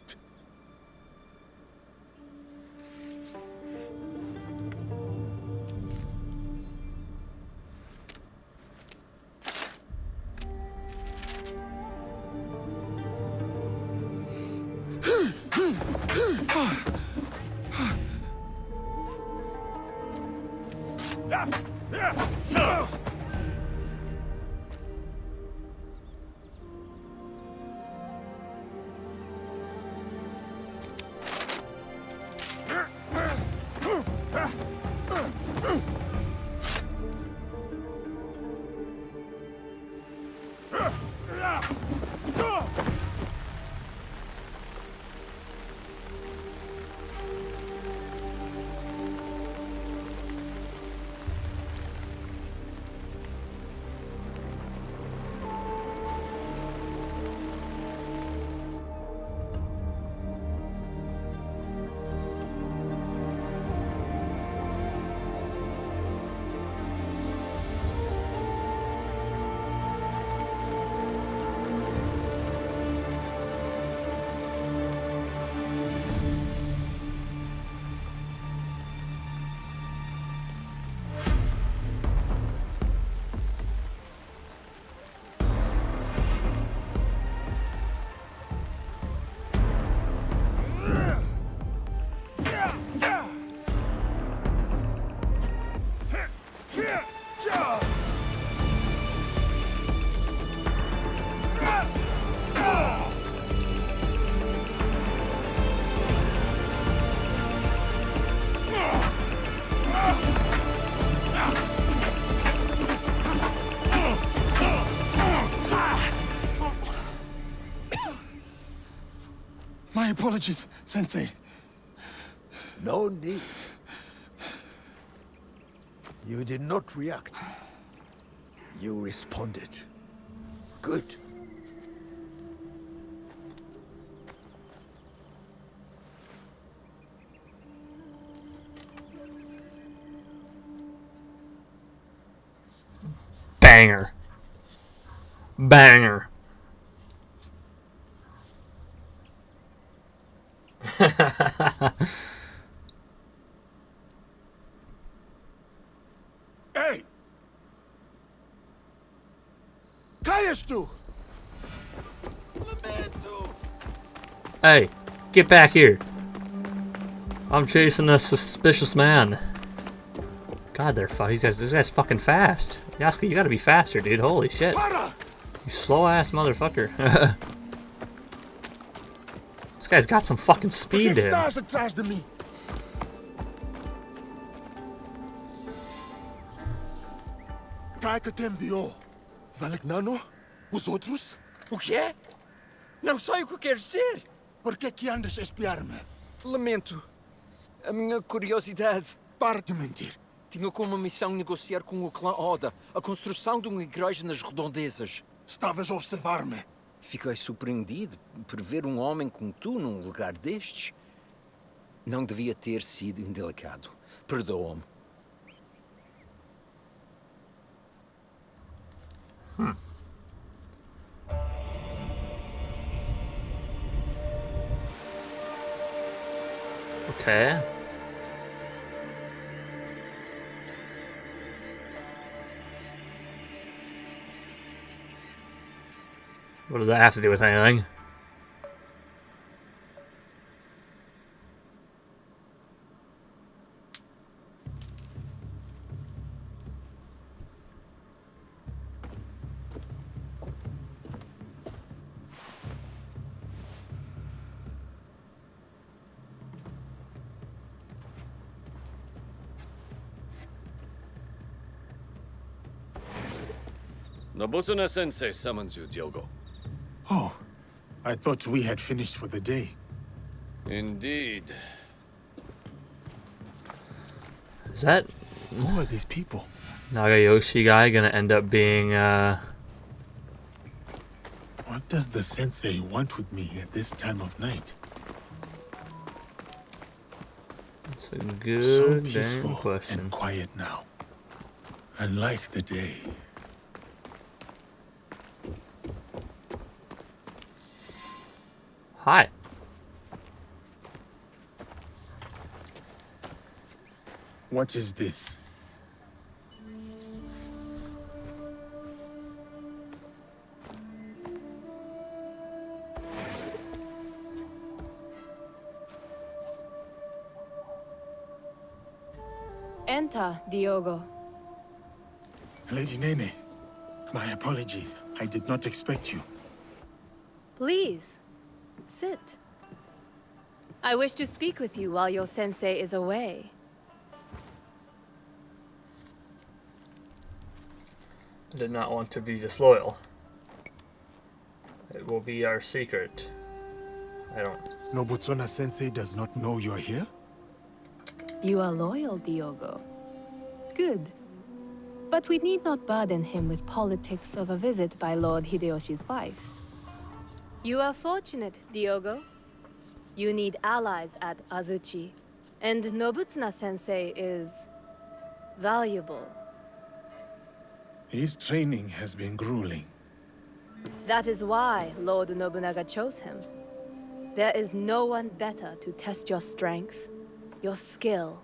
My apologies, Sensei. No need. You did not react. You responded. Good. Banger. Banger. Hey! Kayastu! Hey, get back here. I'm chasing a suspicious man. God, they're this guy's fucking fast. Yasuke, you gotta be faster, dude. Holy shit. You slow ass motherfucker. This guy's got some fucking speed to him. Estás atrás de mim. Quem que te enviou? Valignano? Os outros? O quê? Não sei o que queres dizer. Por que que andas a espiar-me? Lamento. A minha curiosidade. Para de mentir. Tinha como missão negociar com o clã Oda a construção de uma igreja nas redondezas. Estavas a observar-me. Fiquei surpreendido por ver um homem como tu num lugar destes. Não devia ter sido indelicado. Perdoa-me. Okay. What does that have to do with anything? Nobutsuna Sensei summons you, Diogo. Oh, I thought we had finished for the day. Indeed. Is that Who are these people? Nagayoshi guy gonna end up being, What does the sensei want with me at this time of night? That's a So good peaceful damn question. and quiet now. Unlike the day. Hi. What is this? Enter, Diogo. Lady Nene, my apologies. I did not expect you. Please, sit. I wish to speak with you while your sensei is away. I did not want to be disloyal. It will be our secret. I don't... Nobutsuna Sensei does not know you're here? You are loyal, Diogo. Good. But we need not burden him with politics of a visit by Lord Hideyoshi's wife. You are fortunate, Diogo. You need allies at Azuchi. And Nobutsuna Sensei is... valuable. His training has been grueling. That is why Lord Nobunaga chose him. There is no one better to test your strength, your skill,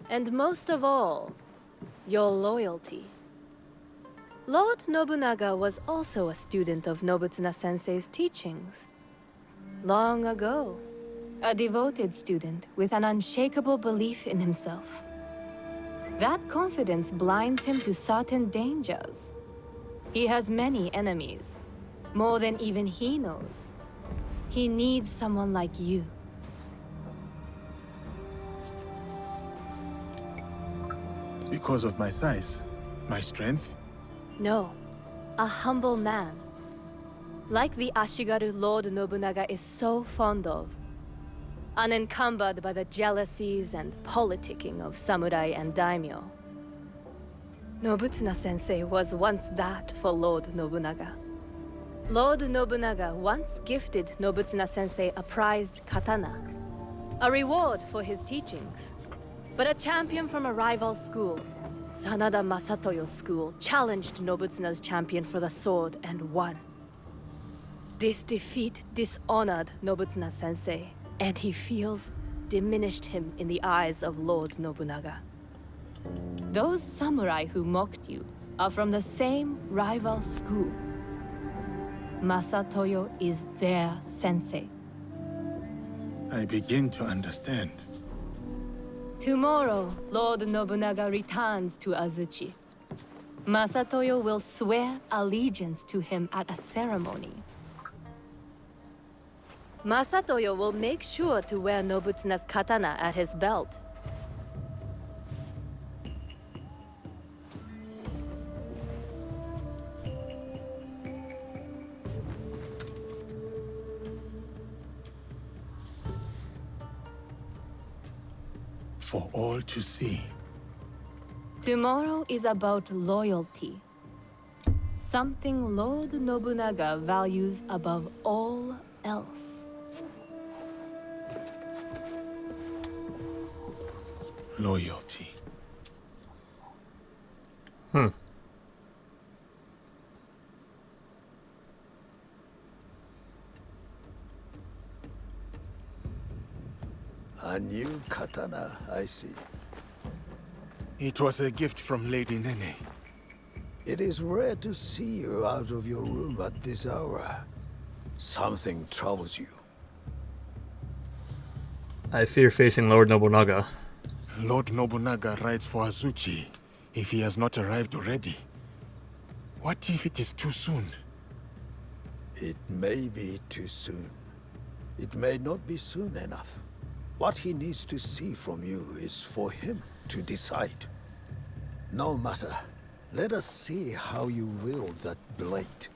and most of all, your loyalty. Lord Nobunaga was also a student of Nobutsuna Sensei's teachings. Long ago, a devoted student with an unshakable belief in himself. That confidence blinds him to certain dangers. He has many enemies, more than even he knows. He needs someone like you. Because of my size, my strength? No, a humble man. Like the Ashigaru Lord Nobunaga is so fond of. Unencumbered by the jealousies and politicking of samurai and daimyo. Nobutsuna Sensei was once that for Lord Nobunaga. Lord Nobunaga once gifted Nobutsuna Sensei a prized katana, a reward for his teachings. But a champion from a rival school, Sanada Masatoyo's school, challenged Nobutsuna's champion for the sword and won. This defeat dishonored Nobutsuna Sensei, and he feels diminished him in the eyes of Lord Nobunaga. Those samurai who mocked you are from the same rival school. Masatoyo is their sensei. I begin to understand. Tomorrow, Lord Nobunaga returns to Azuchi. Masatoyo will swear allegiance to him at a ceremony. Masatoyo will make sure to wear Nobutsuna's katana at his belt. For all to see. Tomorrow is about loyalty. Something Lord Nobunaga values above all else. Loyalty. A new katana, I see. It was a gift from Lady Nene. It is rare to see you out of your room at this hour. Something troubles you. I fear facing Lord Nobunaga. Lord Nobunaga rides for Azuchi, if he has not arrived already. What if it is too soon? It may be too soon. It may not be soon enough. What he needs to see from you is for him to decide. No matter. Let us see how you wield that blade.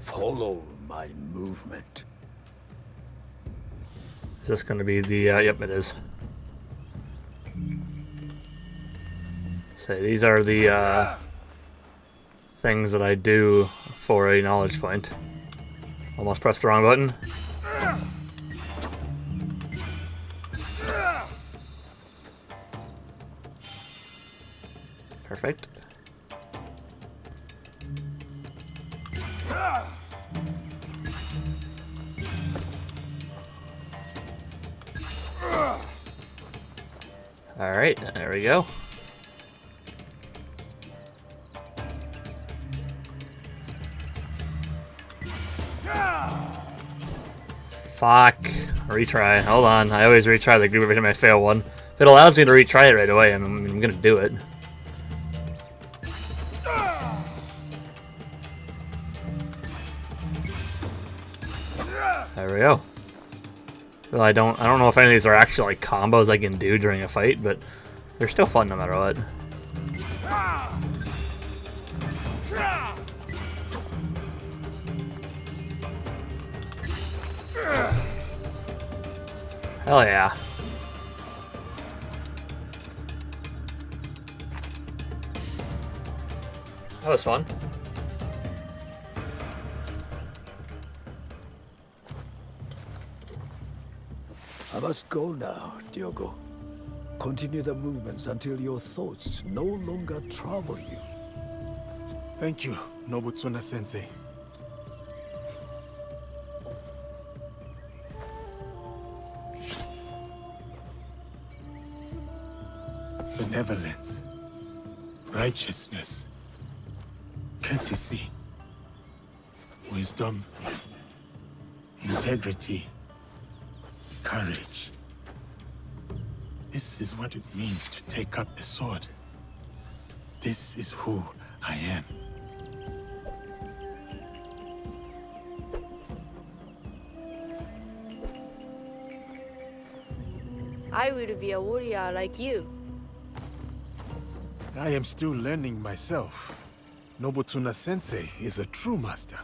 Follow my movement. Is this going to be the... yep, it is. So these are the things that I do for a knowledge point. Almost pressed the wrong button. Perfect. Alright, there we go. Fuck. Retry. Hold on. I always retry the group every time I fail one. If it allows me to retry it right away, I'm gonna do it. There we go. Well, I don't know if any of these are actually like combos I can do during a fight, but they're still fun no matter what. Hell yeah. That was fun. I must go now, Diogo. Continue the movements until your thoughts no longer trouble you. Thank you, Nobutsuna Sensei. Benevolence, righteousness, courtesy, wisdom, integrity, courage. This is what it means to take up the sword. This is who I am. I would be a warrior like you. I am still learning myself. Nobutsuna Sensei is a true master.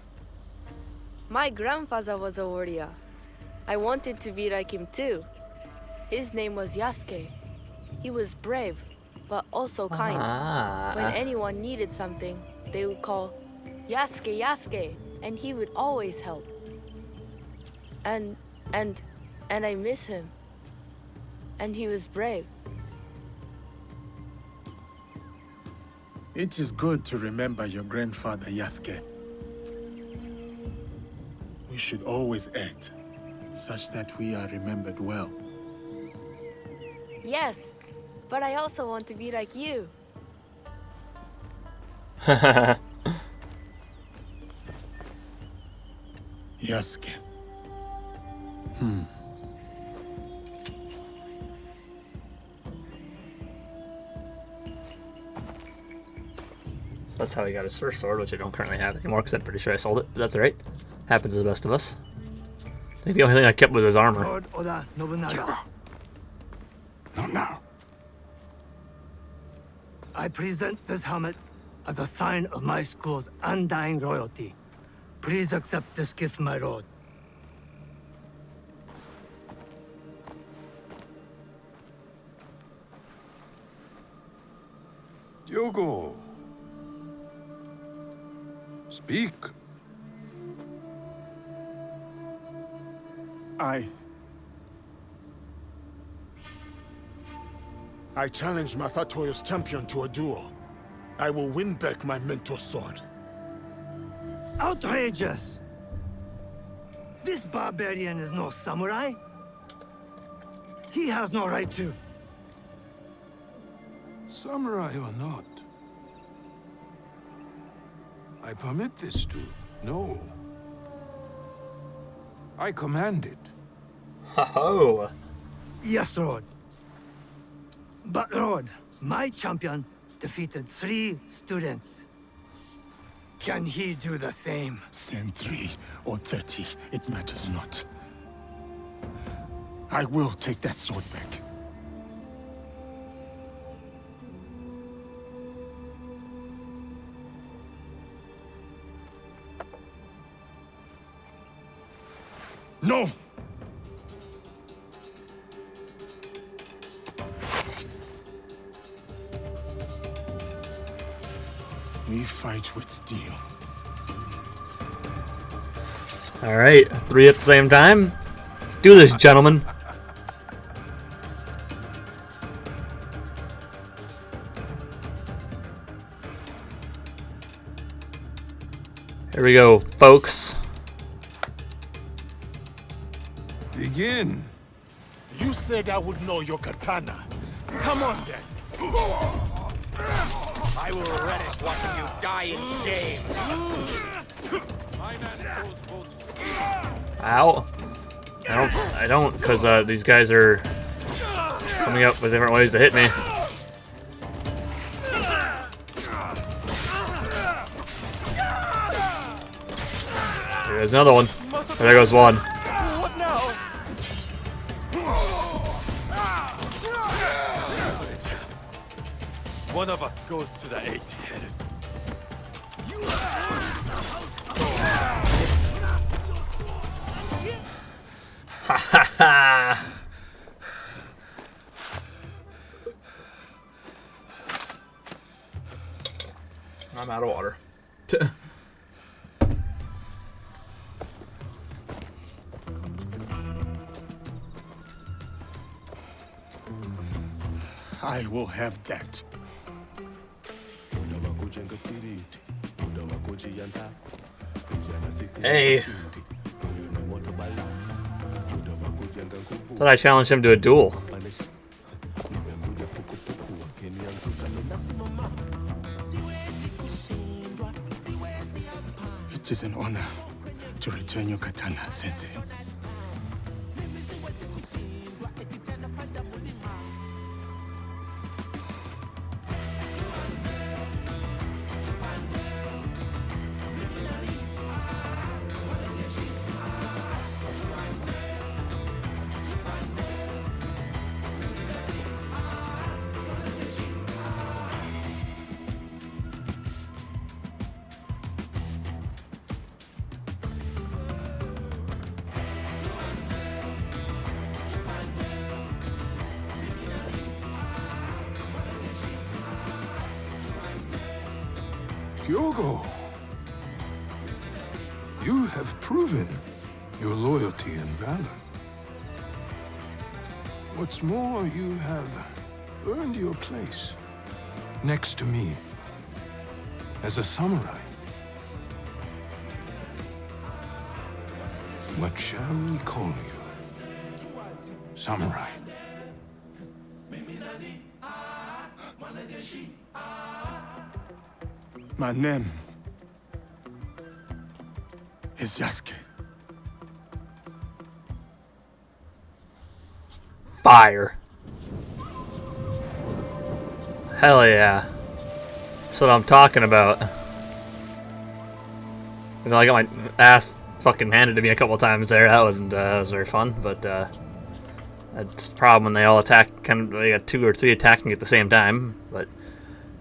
My grandfather was a warrior. I wanted to be like him too. His name was Yasuke. He was brave, but also kind. When anyone needed something, they would call Yasuke, Yasuke, and he would always help. And I miss him. And he was brave. It is good to remember your grandfather, Yasuke. We should always act such that we are remembered well. Yes, but I also want to be like you. Yasuke. So that's how he got his first sword, which I don't currently have anymore because I'm pretty sure I sold it. But that's alright. Happens to the best of us. I think the only thing I kept was his armor. Lord Oda Nobunaga. Not now. I present this helmet as a sign of my school's undying loyalty. Please accept this gift, my lord. Hyogo. Speak. I challenge Masatoyo's champion to a duel. I will win back my mentor's sword. Outrageous! This barbarian is no samurai. He has no right to. Samurai or not, I permit this to. No. I command it. Ho-ho! Yes, Lord. But, Lord, my champion defeated 3 students. Can he do the same? Send 3 or 30, it matters not. I will take that sword back. No! We fight with steel. All right, 3 at the same time. Let's do this, gentlemen. Here we go, folks. Begin. You said I would know your katana. Come on then. I will relish watching you die in shame. Ow. I don't, because these guys are coming up with different ways to hit me. There's another one. There goes one. What now? One of us goes to the 8 headers. Ha ha ha! I'm out of water. I will have that. Hey. Thought I challenged him to a duel. It is an honor to return your katana, Sensei. Hyogo, you have proven your loyalty and valor. What's more, you have earned your place next to me as a samurai. What shall we call you? Samurai. My name is Yasuke. Fire. Hell yeah. That's what I'm talking about. You know, I got my ass fucking handed to me a couple times there. That wasn't that was very fun, but that's the problem when they all attack, they got 2 or 3 attacking at the same time, but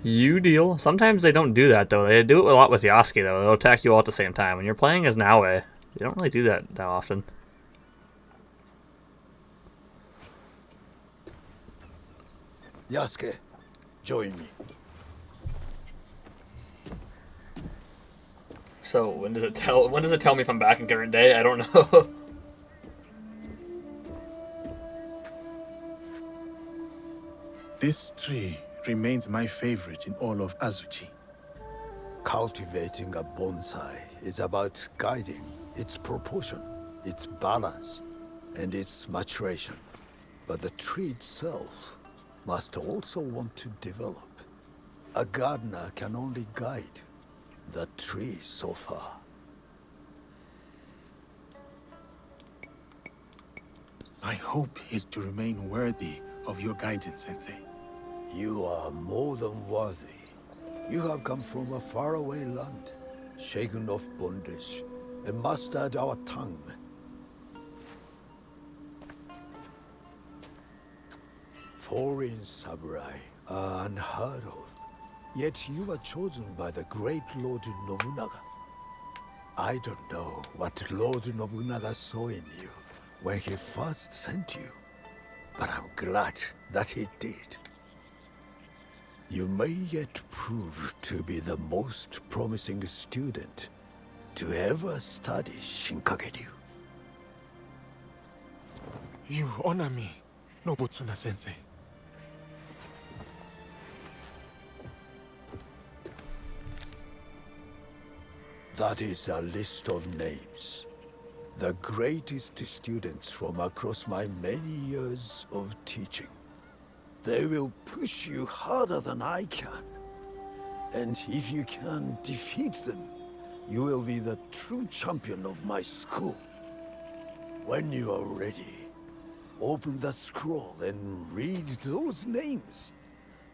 you deal. Sometimes they don't do that though. They do it a lot with Yasuke though. They'll attack you all at the same time. When you're playing as Naoe, you don't really do that often. Yasuke, join me. So when does it tell me if I'm back in current day? I don't know. This tree remains my favorite in all of Azuchi. Cultivating a bonsai is about guiding its proportion, its balance, and its maturation. But the tree itself must also want to develop. A gardener can only guide the tree so far. My hope is to remain worthy of your guidance, Sensei. You are more than worthy. You have come from a faraway land, shaken off bondage, and mastered our tongue. Foreign samurai are unheard of, yet you were chosen by the great Lord Nobunaga. I don't know what Lord Nobunaga saw in you when he first sent you, but I'm glad that he did. You may yet prove to be the most promising student to ever study Shinkaguryu. You honor me, Nobutsuna Sensei. That is a list of names. The greatest students from across my many years of teaching. They will push you harder than I can. And if you can defeat them, you will be the true champion of my school. When you are ready, open that scroll and read those names.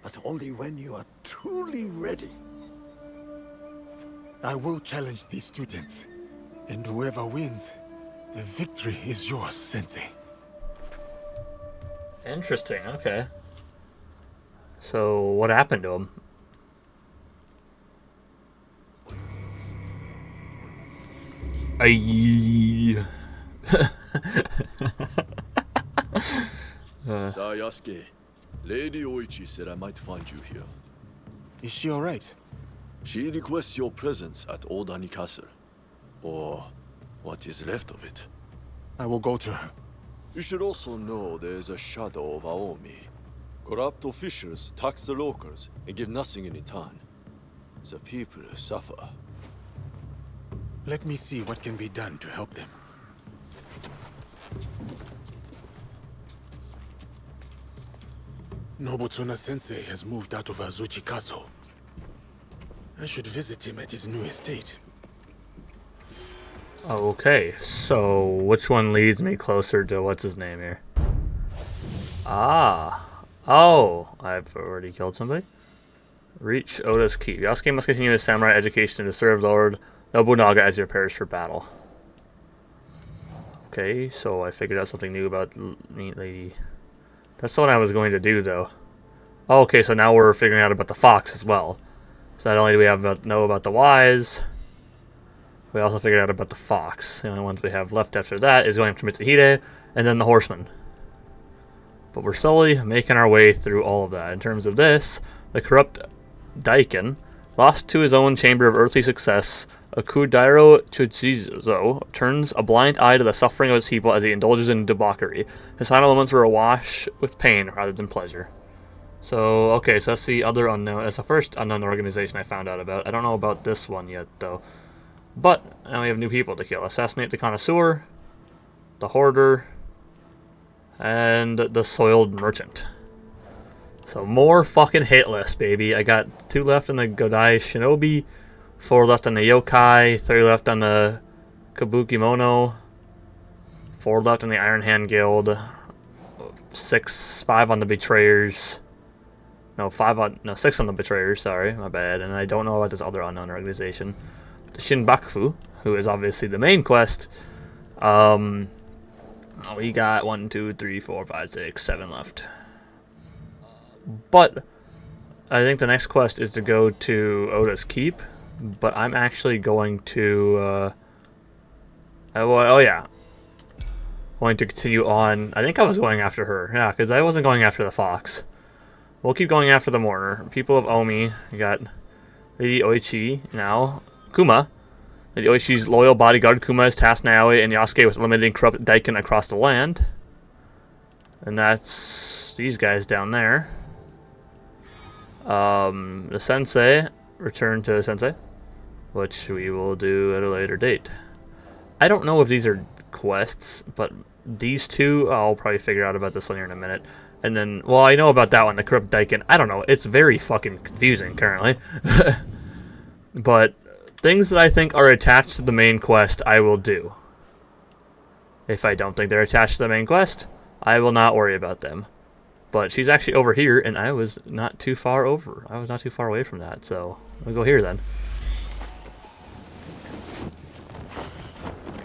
But only when you are truly ready. I will challenge these students, and whoever wins, the victory is yours, Sensei. Interesting, okay. So, what happened to him? Yasuke, Lady Oichi said I might find you here. Is she alright? She requests your presence at Old Ani Castle. Or what is left of it. I will go to her. You should also know there is a shadow of Aomi. Corrupt officials tax the locals and give nothing in return. The people suffer. Let me see what can be done to help them. Nobutsuna Sensei has moved out of Azuchi Castle. I should visit him at his new estate. Okay, so which one leads me closer to what's his name here? Ah. Oh, I've already killed somebody. Reach Oda's Keep. Yasuke must continue his samurai education to serve Lord Nobunaga as he prepares for battle. Okay, so I figured out something new about Meat Lady. That's the one I was going to do, though. Oh, okay, so now we're figuring out about the fox as well. So not only do we know about the wise, we also figured out about the fox. The only ones we have left after that is going up to Mitsuhide, and then the horseman. But we're slowly making our way through all of that. In terms of this, the corrupt Daikin, lost to his own chamber of earthly success, Akudairo Chuchizo turns a blind eye to the suffering of his people as he indulges in debauchery. His final moments were awash with pain rather than pleasure. So, okay, so that's the other unknown. That's the first unknown organization I found out about. I don't know about this one yet, though. But now we have new people to kill. Assassinate the Connoisseur, the Hoarder, and the Soiled Merchant. So more fucking hit list, baby. I got 2 left on the Godai Shinobi, 4 left on the Yokai, 3 left on the Kabukimono, 4 left on the Iron Hand Guild, 5 on the Betrayers. No, 6 on the Betrayers, sorry, my bad. And I don't know about this other unknown organization. The Shinbakufu, who is obviously the main quest. We got 1, 2, 3, 4, 5, 6, 7 left. But I think the next quest is to go to Oda's Keep. But I'm actually going to going to continue on. I think I was going after her. Yeah, because I wasn't going after the fox. We'll keep going after the mourner. People of Omi. We got Lady Oichi now. Kuma. Yoishi's loyal bodyguard Kuma is tasked Naoi and Yasuke with eliminating corrupt Daikin across the land. And that's these guys down there. The Sensei, return to Sensei, which we will do at a later date. I don't know if these are quests, but these two, I'll probably figure out about this one here in a minute. And then, well, I know about that one, the corrupt Daikin. I don't know. It's very fucking confusing currently. But things that I think are attached to the main quest, I will do. If I don't think they're attached to the main quest, I will not worry about them. But she's actually over here, and I was not too far over. I was not too far away from that, so we'll go here then.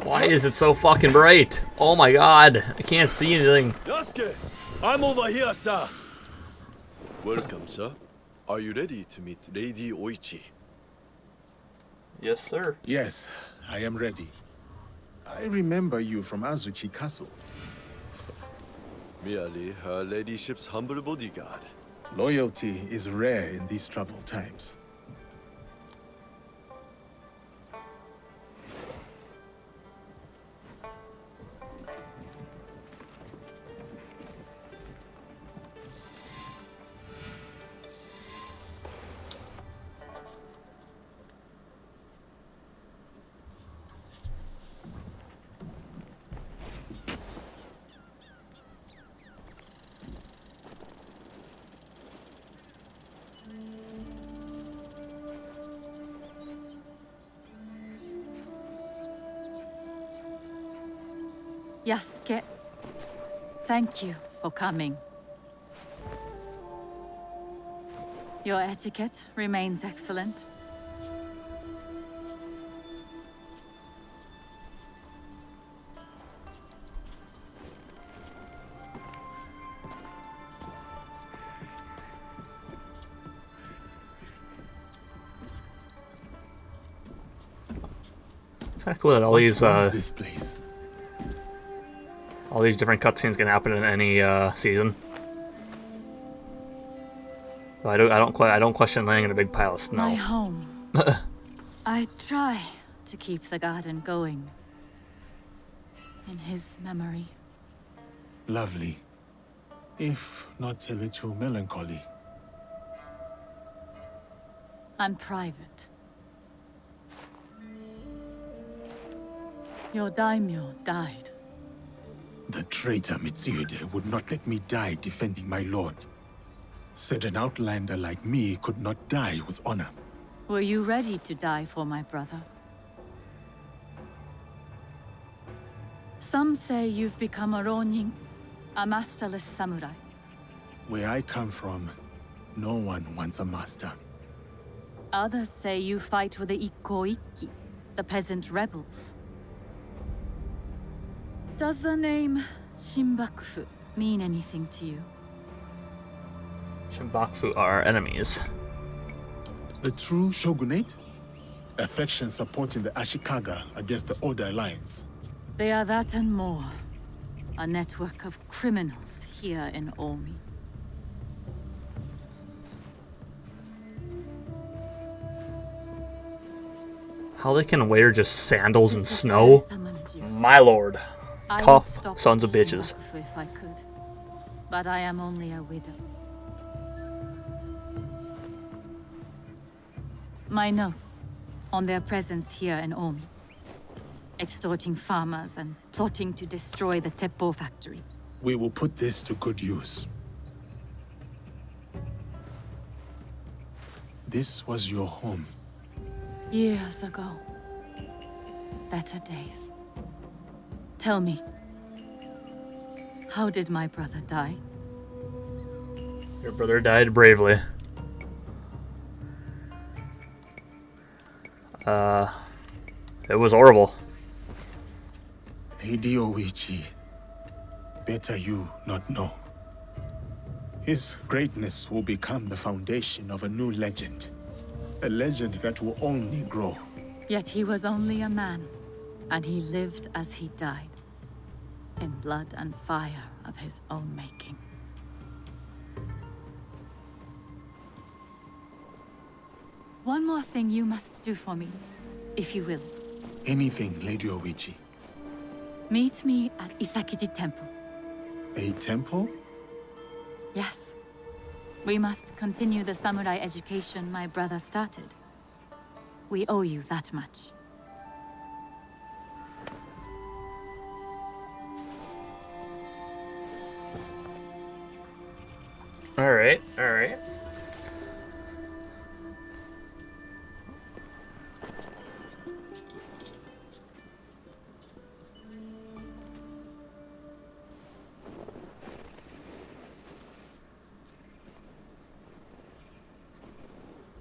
Why is it so fucking bright? Oh my god, I can't see anything. Yasuke, I'm over here, sir. Welcome, sir. Are you ready to meet Lady Oichi? Yes, sir. Yes, I am ready. I remember you from Azuchi Castle. Merely her ladyship's humble bodyguard. Loyalty is rare in these troubled times. Yasuke, thank you for coming. Your etiquette remains excellent. It's kind of cool that all these this place? all these different cutscenes can happen in any season. So I don't question laying in a big pile of snow. My home. I try to keep the garden going in his memory. Lovely. If not a little melancholy. And private. Your daimyo died. The traitor Mitsuhide would not let me die defending my lord. Said an outlander like me could not die with honor. Were you ready to die for my brother? Some say you've become a ronin, a masterless samurai. Where I come from, no one wants a master. Others say you fight with the Ikko-Ikki, the peasant rebels. Does the name Shinbakufu mean anything to you? Shinbakufu are our enemies. The true shogunate? A faction supporting the Ashikaga against the Oda Alliance. They are that and more. A network of criminals here in Omi. How they can wear just sandals in snow? My lord. Tough sons of bitches. If I could. But I am only a widow. My notes on their presence here in Omi. Extorting farmers and plotting to destroy the Teppo factory. We will put this to good use. This was your home. Years ago. Better days. Tell me, how did my brother die? Your brother died bravely. It was horrible. Hideo-ichi, better you not know. His greatness will become the foundation of a new legend. A legend that will only grow. Yet he was only a man, and he lived as he died. In blood and fire of his own making. One more thing you must do for me, if you will. Anything, Lady Oichi. Meet me at Isakiji Temple. A temple? Yes. We must continue the samurai education my brother started. We owe you that much. Alright, alright.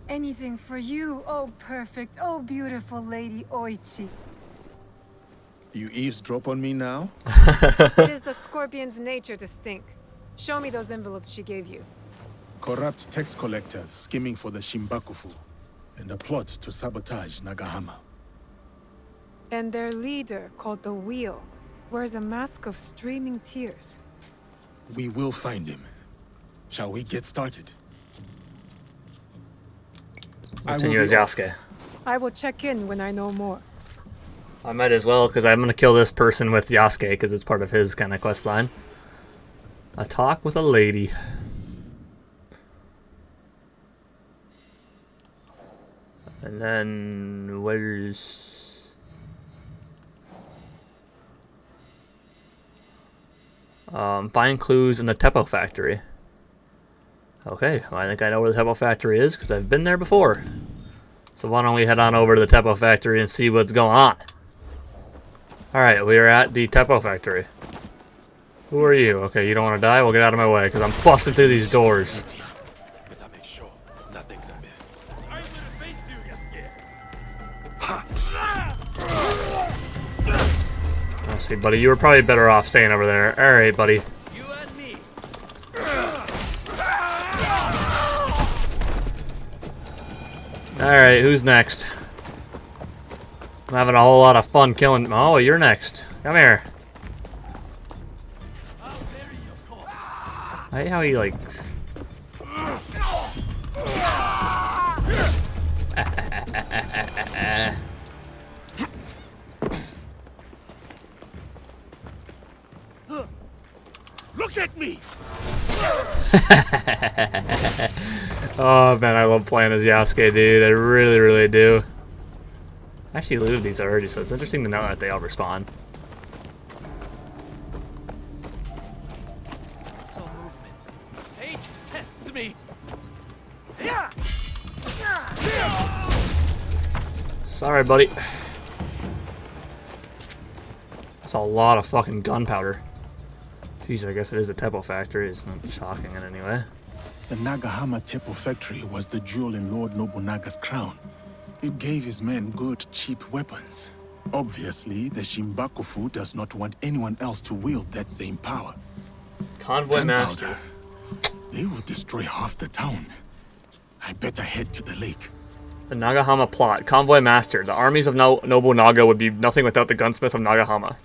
Anything for you, oh perfect, oh beautiful Lady Oichi. You eavesdrop on me now? It is the scorpion's nature to stink. Show me those envelopes she gave you. Corrupt tax collectors scheming for the Shimbakufu, and a plot to sabotage Nagahama. And their leader, called the Wheel, wears a mask of streaming tears. We will find him. Shall we get started? Continue as Yasuke. I will check in when I know more. I might as well, because I'm going to kill this person with Yasuke, because it's part of his kind of quest line. A talk with a lady. And then, where's... find clues in the Teppo factory. Okay, well, I think I know where the Teppo factory is, because I've been there before. So why don't we head on over to the Teppo factory and see what's going on. Alright, we are at the Teppo factory. Who are you? Okay, you don't want to die? Well, get out of my way, because I'm busting through these doors. Better make sure nothing's amiss. Oh, see, buddy, you were probably better off staying over there. Alright, buddy. Alright, who's next? I'm having a whole lot of fun killing... Oh, you're next. Come here. I hate how he, like... Look at me! Oh man, I love playing as Yasuke, dude. I really, really do. I actually looted these already, so it's interesting to know that they all respawn. I saw movement. Hate tests me. Sorry, buddy. That's a lot of fucking gunpowder. Jeez, I guess it is a Teppo factory. It's not shocking in any way. The Nagahama Teppo factory was the jewel in Lord Nobunaga's crown. It gave his men good, cheap weapons. Obviously, the Shimbakufu does not want anyone else to wield that same power. Convoy Master. They will destroy half the town. I better head to the lake. The Nagahama plot. Convoy Master. The armies of Nobunaga would be nothing without the gunsmith of Nagahama.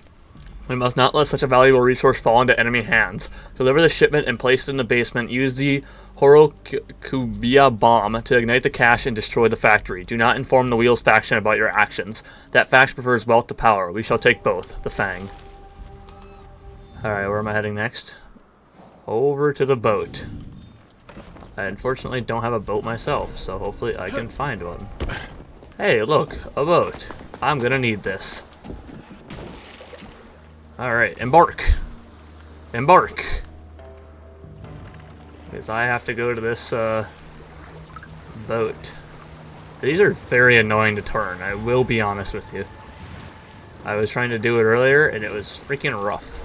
We must not let such a valuable resource fall into enemy hands. Deliver the shipment and place it in the basement. Use the Horokubiya bomb to ignite the cache and destroy the factory. Do not inform the Wheels faction about your actions. That faction prefers wealth to power. We shall take both. The Fang. Alright, where am I heading next? Over to the boat. I unfortunately don't have a boat myself, so hopefully I can find one. Hey, look, a boat. I'm gonna need this. Alright, embark. Embark. Because I have to go to this boat. These are very annoying to turn, I will be honest with you. I was trying to do it earlier and it was freaking rough.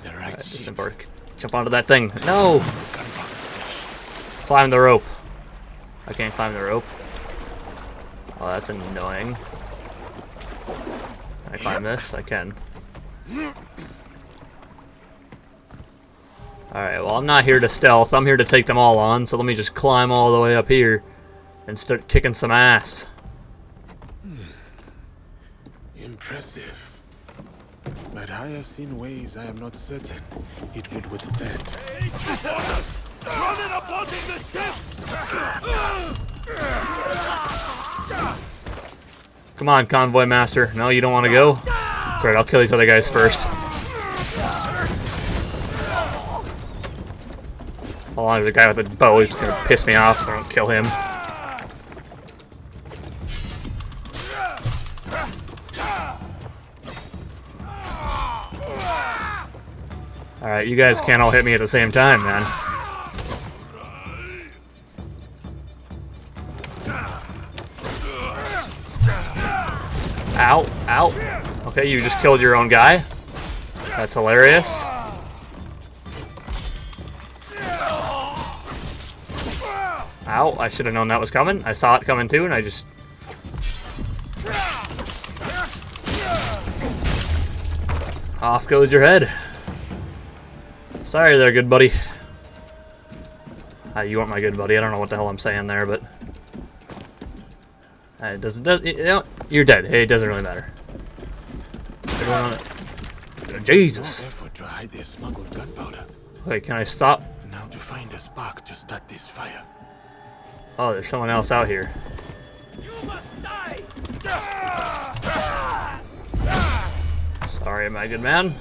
Alright, disembark. Jump onto that thing. No! Climb the rope. I can't climb the rope. Oh, that's annoying. Can I climb this? I can. Alright, well I'm not here to stealth, I'm here to take them all on, so let me just climb all the way up here and start kicking some ass. Impressive. But I have seen waves I am not certain it would withstand. Hey, supporters! Running up onto the ship! Come on, convoy master. No, you don't want to go? That's right, I'll kill these other guys first. Hold on, there's a guy with a bow. He's gonna piss me off. I don't kill him. Alright, you guys can't all hit me at the same time, man. Ow, ow. Okay, you just killed your own guy. That's hilarious. Ow, I should have known that was coming. I saw it coming too, and I just... Off goes your head. Sorry there, good buddy. You weren't my good buddy. I don't know what the hell I'm saying there, but... it doesn't... You know, you're dead. Hey, it doesn't really matter. Jesus. No effort to hide their smuggled gunpowder. Wait, can I stop? Now to find a spark to start this fire. Oh, there's someone else out here. You must die. Sorry, my good man.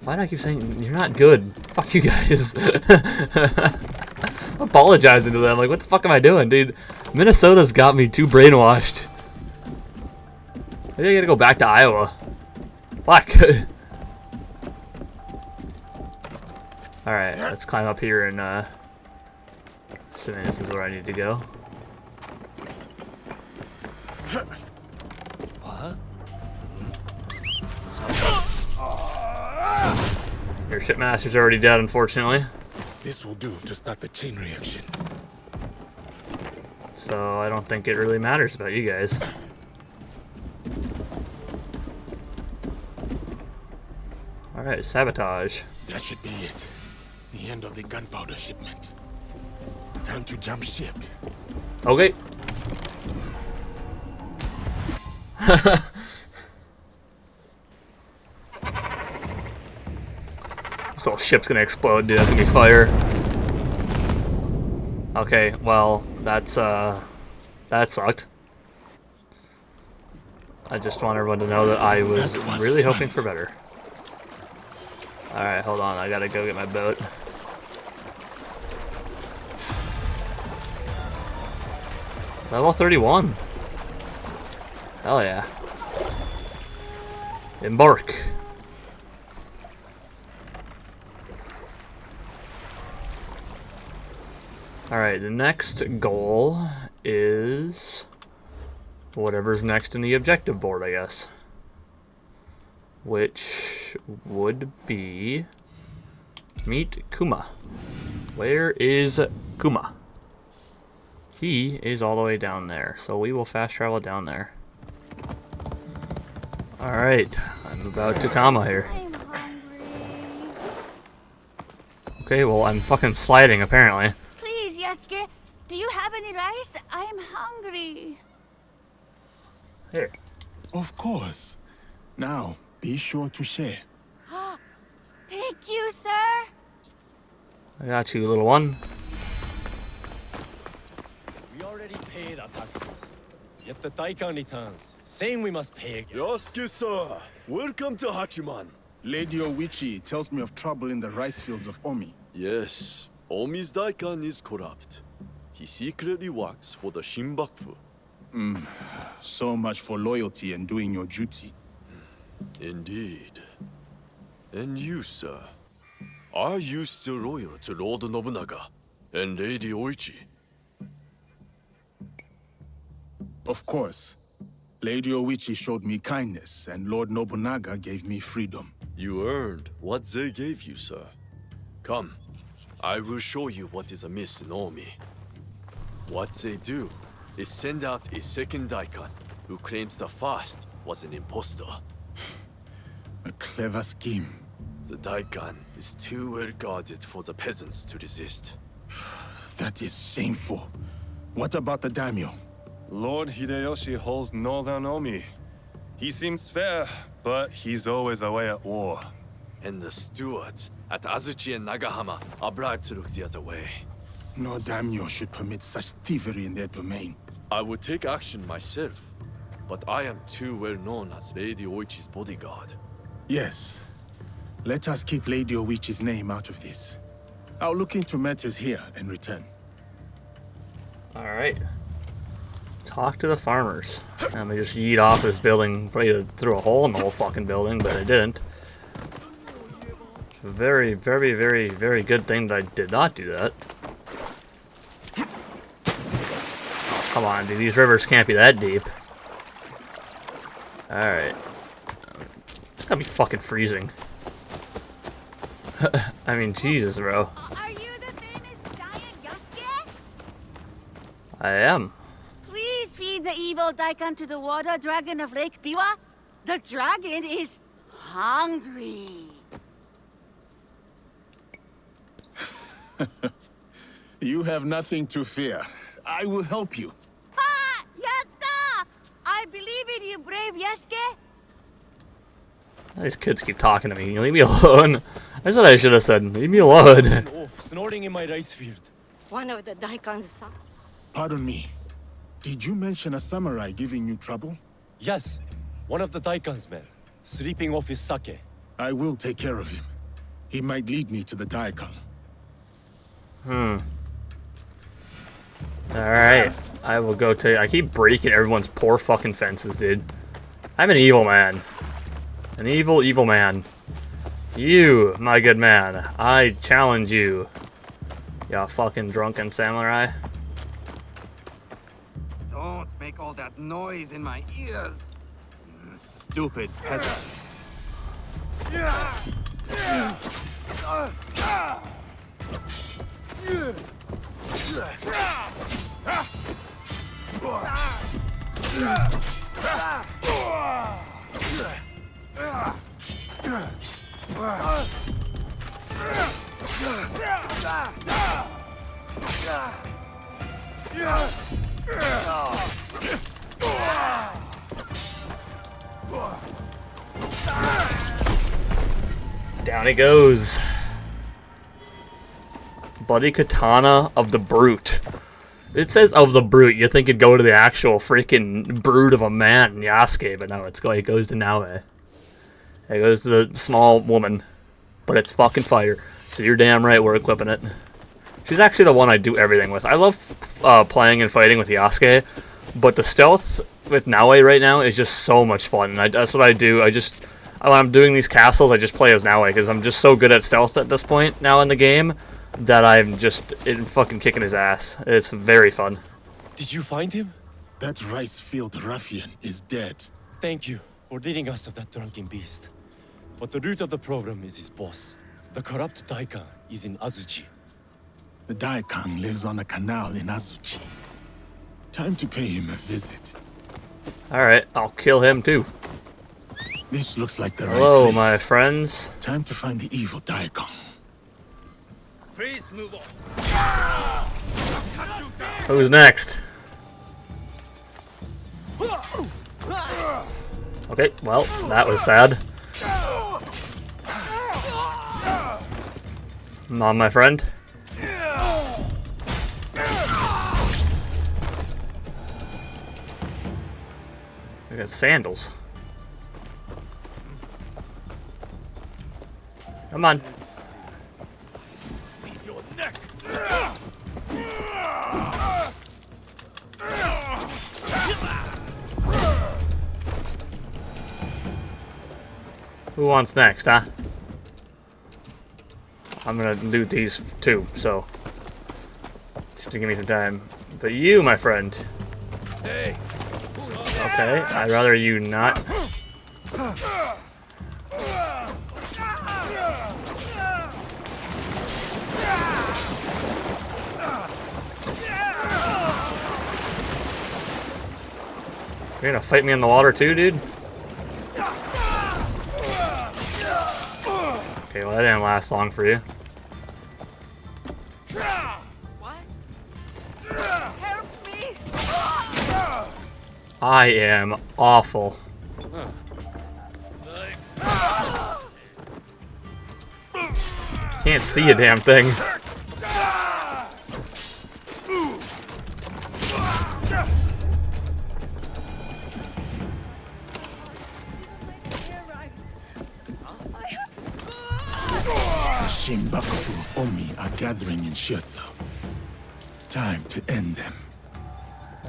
Why do I keep saying you're not good? Fuck you guys. I'm apologizing to them. Like, what the fuck am I doing, dude? Minnesota's got me too brainwashed. Maybe I gotta go back to Iowa. Fuck. Alright, let's climb up here and, assuming this is where I need to go. What? Your shipmaster's already dead, unfortunately. This will do to start the chain reaction. So I don't think it really matters about you guys. Alright, sabotage. That should be it. The end of the gunpowder shipment. Time to jump ship. Okay. This whole ship's gonna explode, dude. That's gonna be fire. Okay, well, that's, that sucked. I just want everyone to know that I was really hoping for better. Alright, hold on. I gotta go get my boat. Level 31. Hell yeah. Embark. Alright, the next goal is whatever's next in the objective board, I guess. Which would be meet Kuma. Where is Kuma? He is all the way down there, so we will fast travel down there. Alright, I'm about to Kama here. Okay, well, I'm fucking sliding, apparently. Please, Yasuke, do you have any rice? I'm hungry. Here. Of course. Now, be sure to share. Thank you, sir. I got you, little one. We already paid our taxes. Yet the Daikan returns, saying we must pay again. Yasuke-san, welcome to Hachiman. Lady Oichi tells me of trouble in the rice fields of Omi. Yes, Omi's Daikan is corrupt. He secretly works for the Shinbakufu. So much for loyalty and doing your duty. Indeed. And you, sir? Are you still loyal to Lord Nobunaga and Lady Oichi? Of course. Lady Oichi showed me kindness, and Lord Nobunaga gave me freedom. You earned what they gave you, sir. Come, I will show you what is amiss in Omi. What they do is send out a second Daikan who claims the first was an impostor. A clever scheme. The Daikan is too well guarded for the peasants to resist. That is shameful. What about the daimyo? Lord Hideyoshi holds northern Omi. He seems fair, but he's always away at war. And the stewards at Azuchi and Nagahama are bribed to look the other way. No daimyo should permit such thievery in their domain. I would take action myself, but I am too well known as Lady Oichi's bodyguard. Yes. Let us keep Lady Oichi's name out of this. I'll look into matters here and return. Alright. Talk to the farmers. I'm gonna just yeet off this building, probably through a hole in the whole fucking building, but I didn't. It's a very, very, very, very good thing that I did not do that. Oh, come on, dude. These rivers can't be that deep. Alright. It's gotta be fucking freezing. I mean, Jesus, bro. Are you the famous giant Yasuke? I am. Please feed the evil daikon to the water dragon of Lake Biwa. The dragon is hungry. You have nothing to fear. I will help you. Ha! Yatta! I believe in you, brave Yasuke. These kids keep talking to me. Can you leave me alone? That's what I should have said. Leave me alone. Snorting in my rice field. One of the daikon's son. Pardon me. Did you mention a samurai giving you trouble? Yes, one of the daikon's men, sleeping off his sake. I will take care of him. He might lead me to the daikon. Alright. I will go to... I keep breaking everyone's poor fucking fences, dude. I'm an evil man. An evil, evil man. You, my good man, I challenge you. Ya fucking drunken samurai. Don't make all that noise in my ears. Stupid peasant. Down he goes. Bloody katana of the brute. It says of the brute. You think it'd go to the actual freaking brute of a man, Yasuke, but no, it goes to Naoe. It goes to the small woman, but it's fucking fire. So you're damn right we're equipping it. She's actually the one I do everything with. I love playing and fighting with Yasuke, but the stealth with Naoe right now is just so much fun. And that's what I do. When I'm doing these castles, I just play as Naoe because I'm just so good at stealth at this point now in the game that I'm just fucking kicking his ass. It's very fun. Did you find him? That rice field ruffian is dead. Thank you for leading us of that drunken beast. But the root of the problem is his boss. The corrupt daikon is in Azuchi. The daikon lives on a canal in Azuchi. Time to pay him a visit. Alright, I'll kill him too. This looks like the right Hello, place. my friends. Time to find the evil daikon. Please move on. Who's next? Okay, well, that was sad. Come on, my friend. I got sandals. Come on. Leave your neck. Who wants next, huh? I'm gonna loot these too, so just to give me some time. But you, my friend. Hey. Okay, I'd rather you not. You're gonna fight me in the water too, dude? Okay, well that didn't last long for you. I am awful. Can't see a damn thing. Shimbakufu of Omi are gathering in Shiotsu. Time to end them.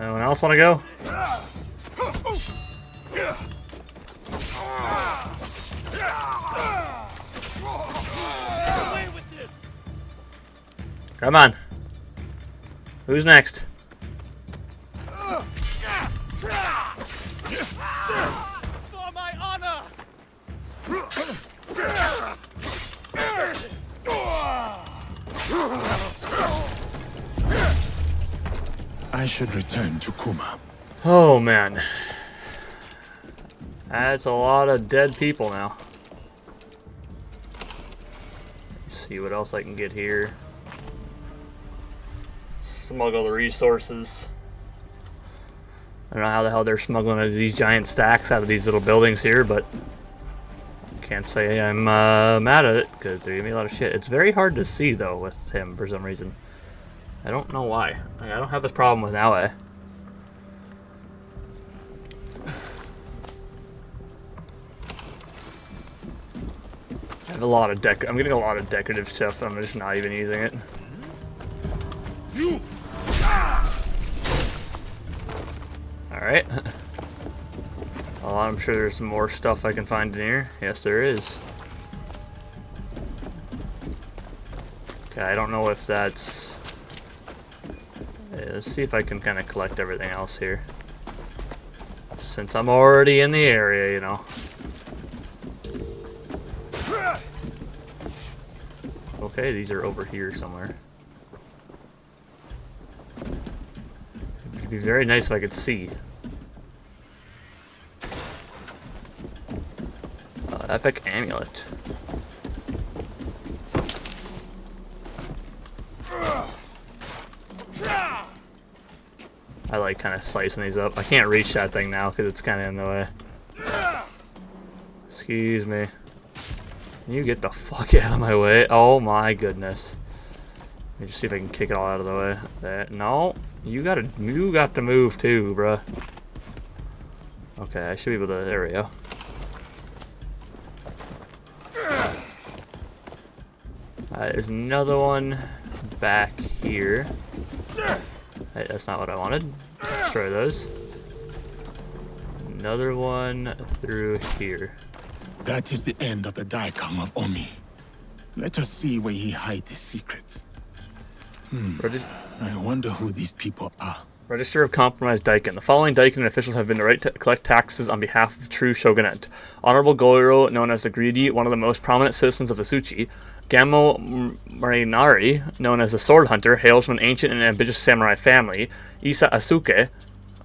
Anyone else want to go? Come on. Who's next? For my honor! I should return to Kuma. Oh man. That's a lot of dead people now. Let's see what else I can get here. Smuggle the resources. I don't know how the hell they're smuggling these giant stacks out of these little buildings here, but can't say I'm mad at it because they give me a lot of shit. It's very hard to see though with him for some reason. I don't know why. I don't have this problem with Naue. I have a lot of I'm getting a lot of decorative stuff, and I'm just not even using it. Alright. Well, I'm sure there's some more stuff I can find in here. Yes, there is. Okay, I don't know if that's... let's see if I can kind of collect everything else here. Since I'm already in the area, you know. Okay, these are over here somewhere. It'd be very nice if I could see. Epic amulet. I like kind of slicing these up. I can't reach that thing now because it's kind of in the way. Excuse me. Can you get the fuck out of my way? Oh my goodness. Let me just see if I can kick it all out of the way. No, you got to move too, bruh. Okay, I should be able to. There we go. There's another one back here. Hey, that's not what I wanted. Destroy those. Another one through here. That is the end of the Daikon of Omi. Let us see where he hides his secrets. I wonder who these people are. Register of Compromised Daikin. The following Daikin officials have been the right to collect taxes on behalf of true shogunate. Honorable Goiro, known as the Greedy, one of the most prominent citizens of the Suchi. Gammo Marinari, known as the Sword Hunter, hails from an ancient and ambitious samurai family. Isa Asuke,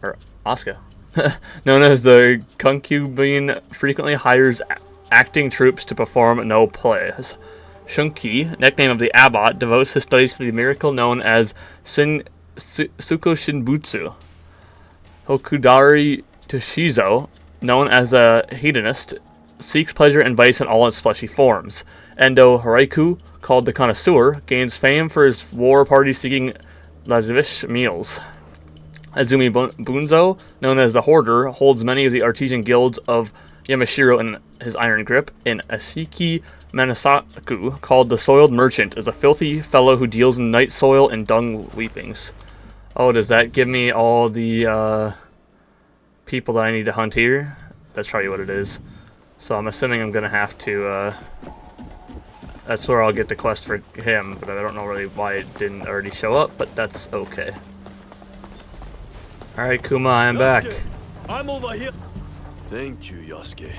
or Asuka, known as the concubine, frequently hires acting troops to perform no plays. Shunki, nickname of the abbot, devotes his studies to the miracle known as Suko Shinbutsu. Hokudari Toshizo, known as a hedonist, seeks pleasure and vice in all its fleshy forms. Endo Hariku, called the Connoisseur, gains fame for his war party-seeking lavish meals. Azumi Bunzo, known as the Hoarder, holds many of the artisan guilds of Yamashiro in his iron grip. And Asiki Manasaku, called the Soiled Merchant, is a filthy fellow who deals in night soil and dung weepings. Oh, does that give me all the people that I need to hunt here? That's probably what it is. So I'm assuming I'm going to have to... that's where I'll get the quest for him, but I don't know really why it didn't already show up, but that's okay. Alright, Kuma, I'm back. I'm over here. Thank you, Yasuke.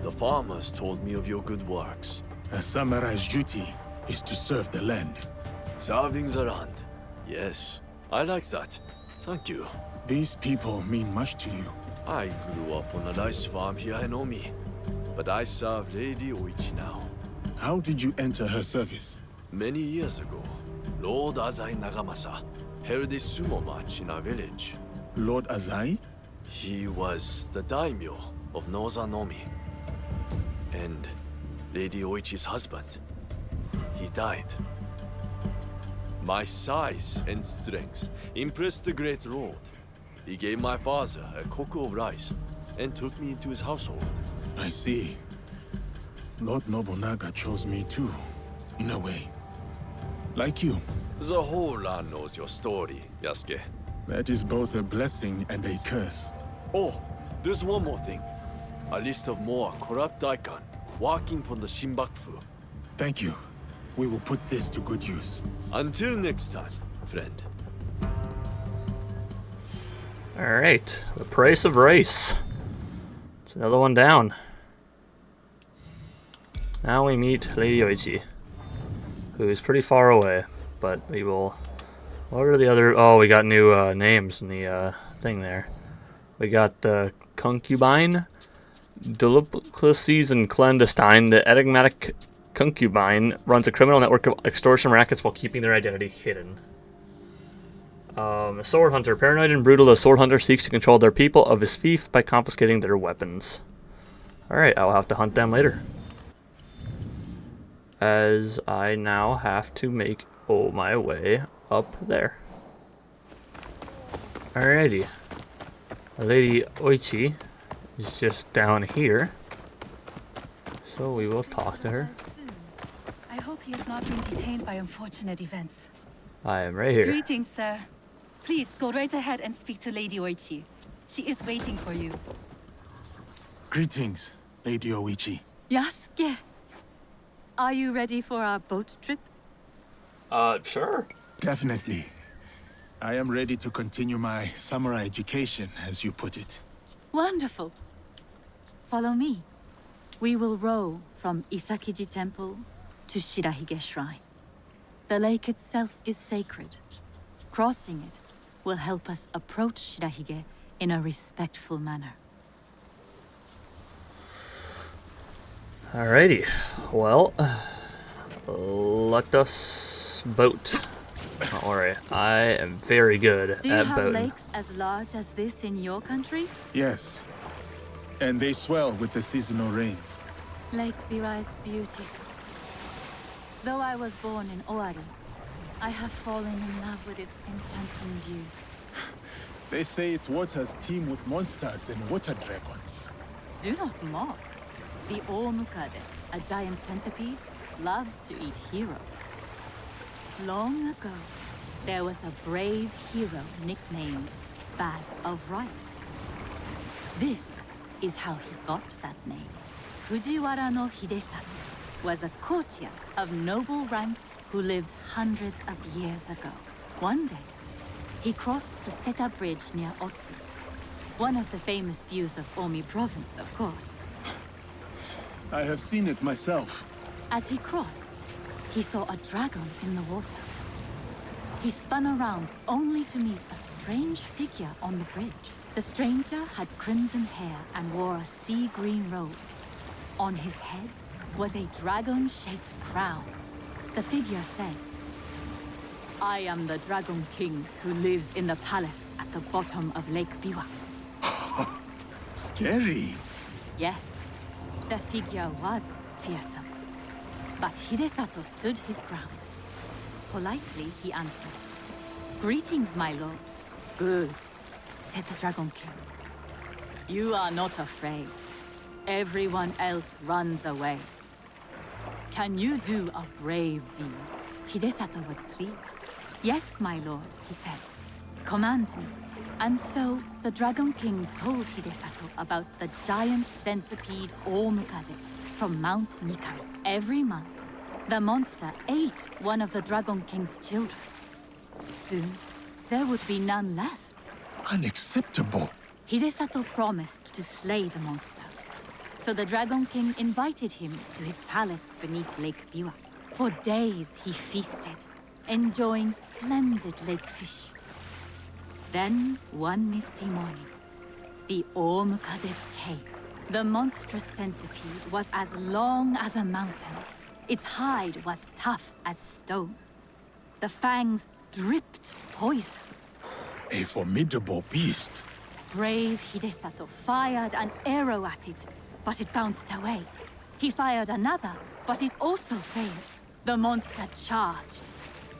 The farmers told me of your good works. A samurai's duty is to serve the land. Serving the land. Yes, I like that. Thank you. These people mean much to you. I grew up on a rice farm here in Omi, but I serve Lady Oichi now. How did you enter her service? Many years ago, Lord Azai Nagamasa held a sumo match in our village. Lord Azai? He was the daimyo of Northern Omi. And Lady Oichi's husband. He died. My size and strength impressed the great lord. He gave my father a koku of rice and took me into his household. I see. Lord Nobunaga chose me too. in a way. Like you. The whole land knows your story, Yasuke. That is both a blessing and a curse. Oh, there's one more thing. A list of more corrupt daikon walking from the Shinbakufu. Thank you. We will put this to good use. Until next time, friend. Alright, the price of rice. It's another one down. Now we meet Lady Oichi, who's pretty far away, but we will... What are the other... Oh, we got new names in the thing there. We got the concubine, Duplicitous and clandestine. The enigmatic concubine runs a criminal network of extortion rackets while keeping their identity hidden. A sword hunter. Paranoid and brutal, the sword hunter seeks to control their people of his fief by confiscating their weapons. Alright, I'll have to hunt them later. As I now have to make my way up there. Alrighty. Lady Oichi is just down here. So we will talk to her. I hope he has not been detained by unfortunate events. I am right here. Greetings, sir. Please go right ahead and speak to Lady Oichi. She is waiting for you. Greetings, Lady Oichi. Yasuke! Are you ready for our boat trip? Sure. Definitely. I am ready to continue my samurai education, as you put it. Wonderful. Follow me. We will row from Isakiji Temple to Shirahige Shrine. The lake itself is sacred. Crossing it will help us approach Shirahige in a respectful manner. Alrighty. Well, let us boat. Don't worry, I am very good Do you at have boating. lakes as large as this in your country? Yes. And they swell with the seasonal rains. Lake Biwa is beautiful. Though I was born in Owari, I have fallen in love with its enchanting views. They say its waters teem with monsters and water dragons. Do not mock. The Omukade, a giant centipede, loves to eat heroes. Long ago, there was a brave hero nicknamed Bag of Rice. This is how he got that name. Fujiwara no Hidesato was a courtier of noble rank who lived hundreds of years ago. One day, he crossed the Seta Bridge near Otsu, one of the famous views of Omi province, of course. I have seen it myself. As he crossed, he saw a dragon in the water. He spun around only to meet a strange figure on the bridge. The stranger had crimson hair and wore a sea green robe. On his head was a dragon-shaped crown. The figure said, "I am the Dragon King who lives in the palace at the bottom of Lake Biwa." Scary. Yes, the figure was fearsome. But Hidesato stood his ground. Politely, he answered, "Greetings, my lord." "Good," said the Dragon King. "You are not afraid. Everyone else runs away. Can you do a brave deed?" Hidesato was pleased. "Yes, my lord," he said. "Command me." And so, the Dragon King told Hidesato about the giant centipede Omukade from Mount Mikari. Every month, the monster ate one of the Dragon King's children. Soon, there would be none left. Unacceptable. Hidesato promised to slay the monster. So the Dragon King invited him to his palace beneath Lake Biwa. For days he feasted, enjoying splendid lake fish. Then, one misty morning, the Omukade came. The monstrous centipede was as long as a mountain. Its hide was tough as stone. The fangs dripped poison. A formidable beast. Brave Hidesato fired an arrow at it, but it bounced away. He fired another, but it also failed. The monster charged.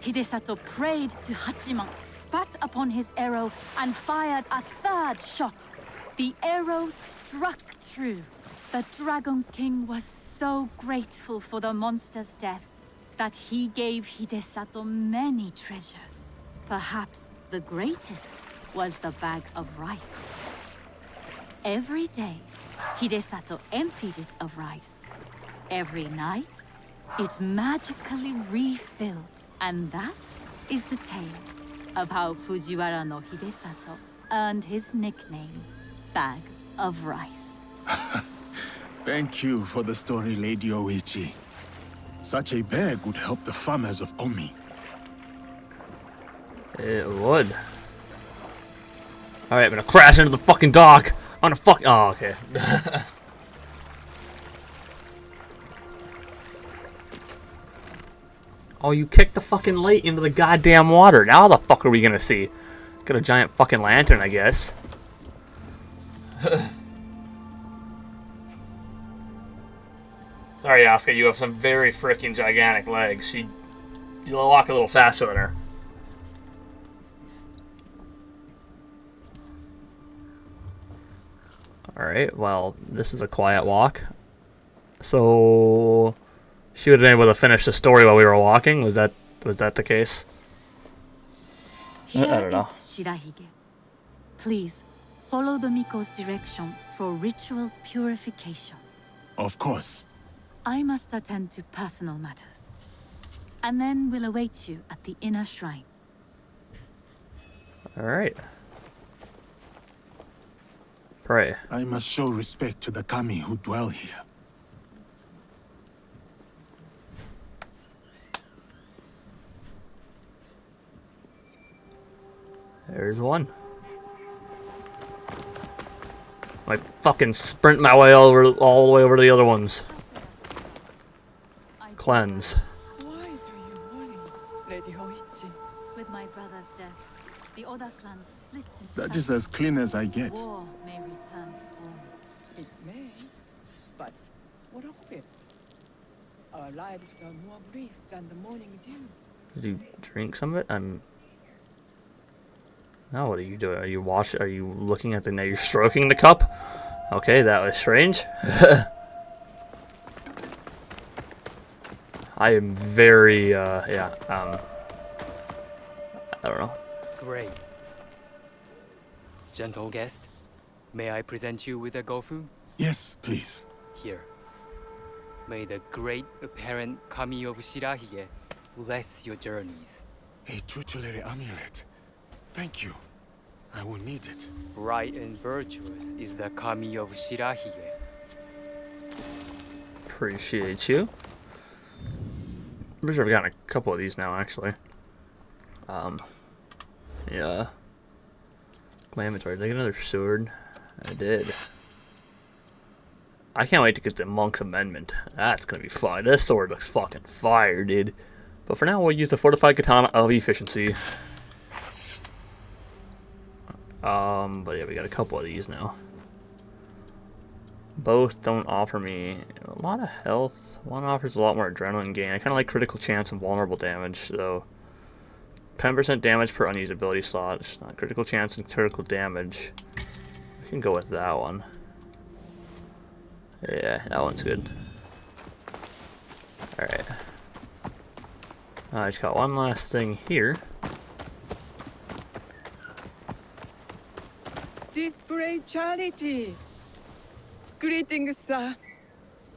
Hidesato prayed to Hachiman, spat upon his arrow, and fired a third shot. The arrow struck true. The Dragon King was so grateful for the monster's death that he gave Hidesato many treasures. Perhaps the greatest was the bag of rice. Every day, Hidesato emptied it of rice. Every night, it magically refilled. And that is the tale of how Fujiwara no Hidesato earned his nickname, Bag of Rice. Thank you for the story, Lady Oichi. Such a bag would help the farmers of Omi. It would. Alright, I'm gonna crash into the fucking dock. I'm gonna fuck. Oh, okay. Oh, you kicked the fucking light into the goddamn water. Now how the fuck are we gonna see? Got a giant fucking lantern, I guess. Sorry, Asuka, you have some very freaking gigantic legs. You'll walk a little faster than her. Alright, well, this is a quiet walk. So she would have been able to finish the story while we were walking? Was that the case? Here I don't know. is Shirahige. Please, follow the Miko's direction for ritual purification. Of course. I must attend to personal matters. And then we'll await you at the inner shrine. Alright. Pray. I must show respect to the kami who dwell here. There's one. I fucking sprint my way all the way over to the other ones. Cleanse. Lady Hoichi. With my brother's death, the Oda clan splits into That is as clean as I get. war may return to Omi. It may, but what of it? Our lives are more brief than the morning dew. Did you drink some of it? No, what are you doing? Are you looking at now you're stroking the cup? Okay, that was strange. I am very, I don't know. Great. Gentle guest, may I present you with a gofu? Yes, please. Here. May the great apparent kami of Shirahige bless your journeys. A tutelary amulet. Thank you. I will need it. Bright and virtuous is the kami of Shirahige. Appreciate you. I'm pretty sure I've gotten a couple of these now, actually. Yeah. My inventory. Did I get another sword? I did. I can't wait to get the Monk's Amendment. That's gonna be fun. This sword looks fucking fire, dude. But for now, we'll use the Fortified Katana of Efficiency. But yeah, we got a couple of these now. Both don't offer me a lot of health. One offers a lot more adrenaline gain. I kind of like critical chance and vulnerable damage, so 10% damage per unused ability slot. It's not critical chance and critical damage. We can go with that one. Yeah, that one's good. Alright. I just got one last thing here. Display charity. Greetings, sir.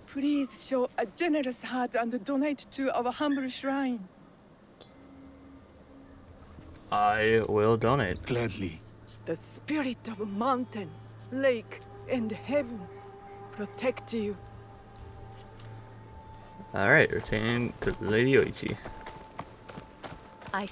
Please show a generous heart and donate to our humble shrine. I will donate. Gladly. The spirit of mountain, lake, and heaven protect you. Alright, return to Lady Oichi. I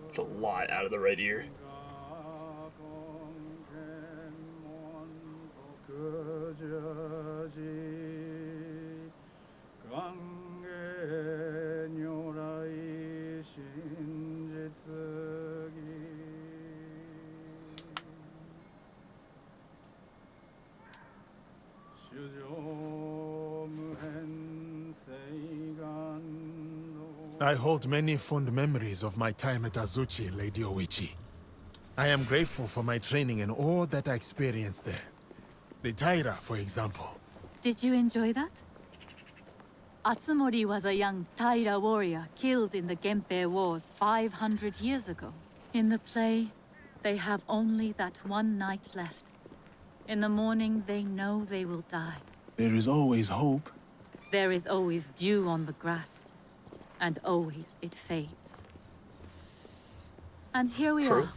It's a lot out of the right ear. I hold many fond memories of my time at Azuchi, Lady Oichi. I am grateful for my training and all that I experienced there. The Taira, for example. Did you enjoy that? Atsumori was a young Taira warrior killed in the Genpei Wars 500 years ago. In the play, they have only that one night left. In the morning, they know they will die. There is always hope. There is always dew on the grass, and always it fades. And here we are.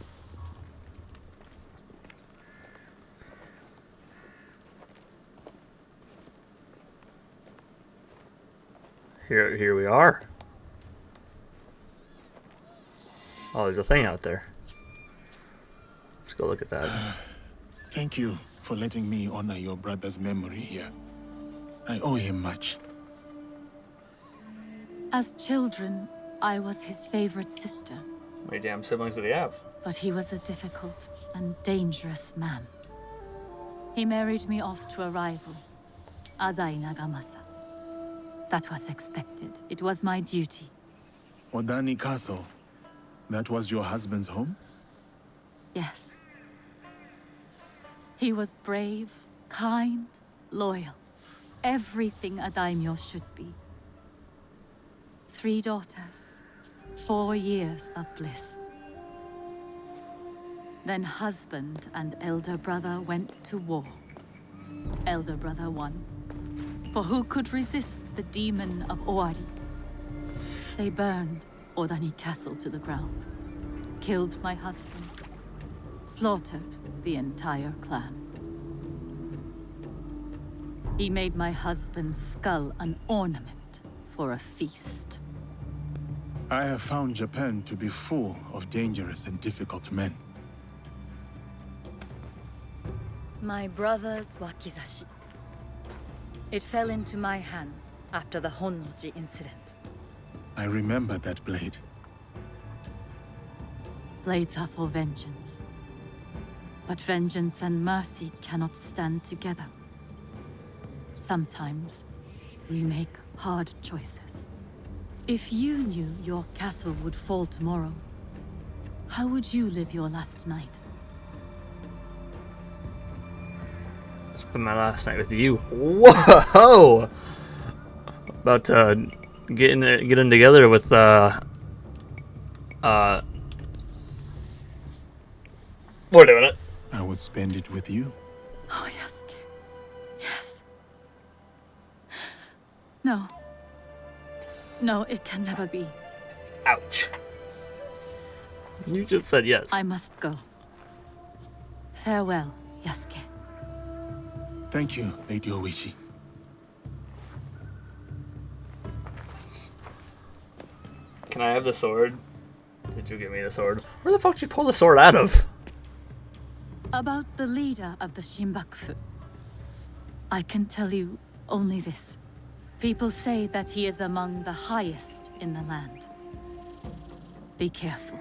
Here we are. Oh, there's a thing out there. Let's go look at that. Thank you for letting me honor your brother's memory here. I owe him much. As children, I was his favorite sister. How many damn siblings did he have? But he was a difficult and dangerous man. He married me off to a rival, Azai Nagamasa. That was expected. It was my duty. Odani Castle. That was your husband's home? Yes. He was brave, kind, loyal. Everything a daimyo should be. 3 daughters, 4 years of bliss. Then husband and elder brother went to war. Elder brother won. For who could resist the demon of Owari? They burned Odani Castle to the ground, killed my husband, slaughtered the entire clan. He made my husband's skull an ornament for a feast. I have found Japan to be full of dangerous and difficult men. My brother's wakizashi. It fell into my hands after the Honnoji incident. I remember that blade. Blades are for vengeance. But vengeance and mercy cannot stand together. Sometimes, we make hard choices. If you knew your castle would fall tomorrow, how would you live your last night? Spend my last night with you. Whoa! About getting together with wait a minute. I would spend it with you. Oh, yes. Yes. No. No, it can never be. Ouch. You just said yes. I must go. Farewell, Yasuke. Thank you, Lady Oichi. Can I have the sword? Did you give me the sword? Where the fuck did you pull the sword out of? About the leader of the Shinbakufu, I can tell you only this. People say that he is among the highest in the land. Be careful.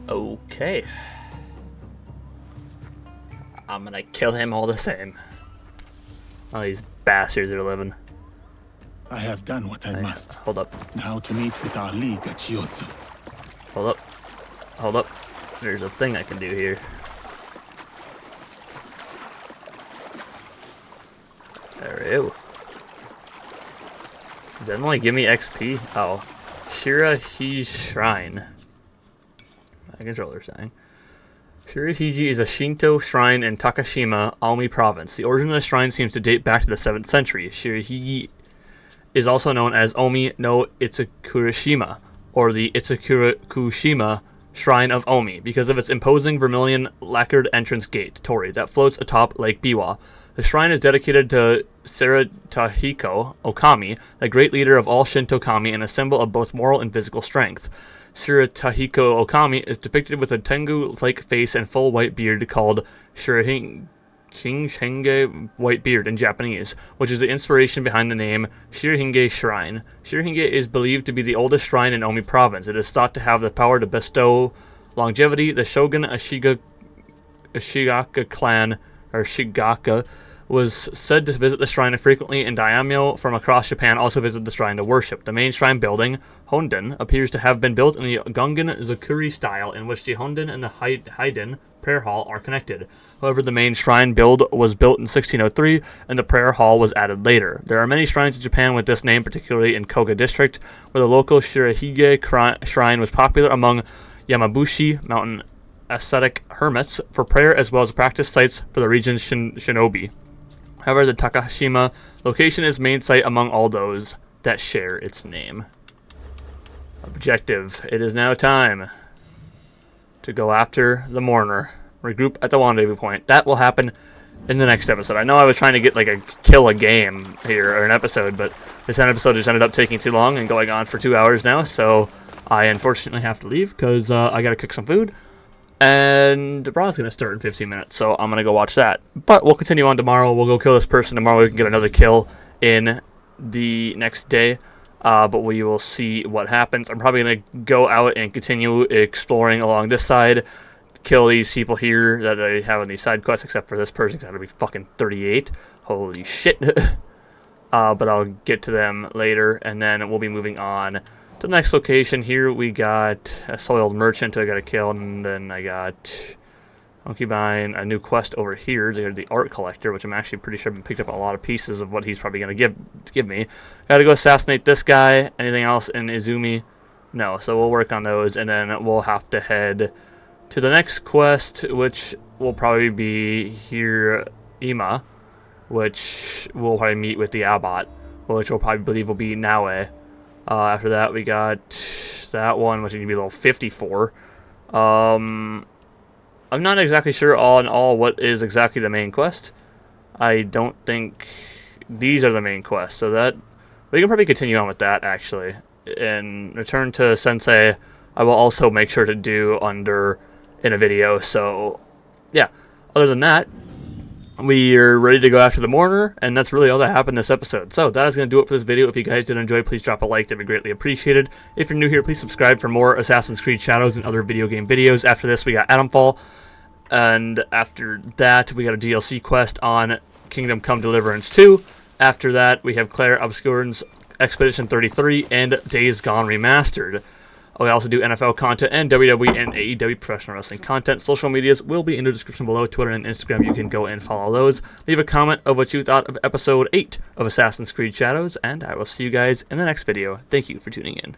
Okay. I'm gonna kill him all the same. Oh, these bastards are living. I have done what I must. Hold up. Now to meet with our league at Chiyozu. Hold up. Hold up. There's a thing I can do here. There we go. Did that only give me XP? Oh. Shirahi's Shrine. My controller's saying. Shirahiji is a Shinto shrine in Takashima, Aomi Province. The origin of the shrine seems to date back to the 7th century. Shirahiji is also known as Omi no Itsukurashima, or the Itsukushima Shrine of Omi because of its imposing vermilion lacquered entrance gate, Tori, that floats atop Lake Biwa. The shrine is dedicated to Tahiko Okami, the great leader of all Shinto kami and a symbol of both moral and physical strength. Tahiko Okami is depicted with a tengu-like face and full white beard called Shirihige white beard in Japanese, which is the inspiration behind the name Shirihige Shrine. Shirihige is believed to be the oldest shrine in Omi province. It is thought to have the power to bestow longevity. The Shogun Ashigaka clan, or Shigaka, was said to visit the shrine frequently, and daimyo from across Japan also visit the shrine to worship. The main shrine building, Honden, appears to have been built in the Gungan Zakuri style, in which the Honden and the Haiden prayer hall are connected. However, the main shrine build was built in 1603, and the prayer hall was added later. There are many shrines in Japan with this name, particularly in Koga district, where the local Shirihige shrine was popular among Yamabushi mountain ascetic hermits for prayer, as well as practice sites for the region's shinobi. However, the Takashima location is main site among all those that share its name. Objective. It is now time to go after the mourner. Regroup at the rendezvous point. That will happen in the next episode. I know I was trying to get like a kill a game here, or an episode, but this episode just ended up taking too long and going on for 2 hours now, so I unfortunately have to leave because I gotta cook some food. And the brawl's going to start in 15 minutes, so I'm going to go watch that. But we'll continue on tomorrow. We'll go kill this person tomorrow. We can get another kill in the next day. But we will see what happens. I'm probably going to go out and continue exploring along this side. Kill these people here that I have on these side quests, except for this person, because that'll be fucking 38. Holy shit. But I'll get to them later, and then we'll be moving on to the next location. Here we got a soiled merchant I gotta kill, and then I got concubine, a new quest over here. They're the art collector, which I'm actually pretty sure I've picked up a lot of pieces of what he's probably gonna give me. Gotta go assassinate this guy. Anything else in Izumi? No, so we'll work on those, and then we'll have to head to the next quest, which will probably be here, Ima, which we'll probably meet with the abbot, which we'll probably believe will be Naue. After that, we got that one, which is going to be level 54. I'm not exactly sure all in all what is exactly the main quest. I don't think these are the main quests, so that we can probably continue on with that, actually. And return to Sensei, I will also make sure to do in a video, so yeah. Other than that, we are ready to go after the mourner, and that's really all that happened this episode. So that is going to do it for this video. If you guys did enjoy, please drop a like. That'd be greatly appreciated. If you're new here, please subscribe for more Assassin's Creed Shadows and other video game videos. After this, we got Adamfall, and after that, we got a DLC quest on Kingdom Come Deliverance 2. After that, we have Claire Obscure's Expedition 33 and Days Gone Remastered. We also do NFL content and WWE and AEW professional wrestling content. Social medias will be in the description below. Twitter and Instagram, you can go and follow those. Leave a comment of what you thought of episode 8 of Assassin's Creed Shadows, and I will see you guys in the next video. Thank you for tuning in.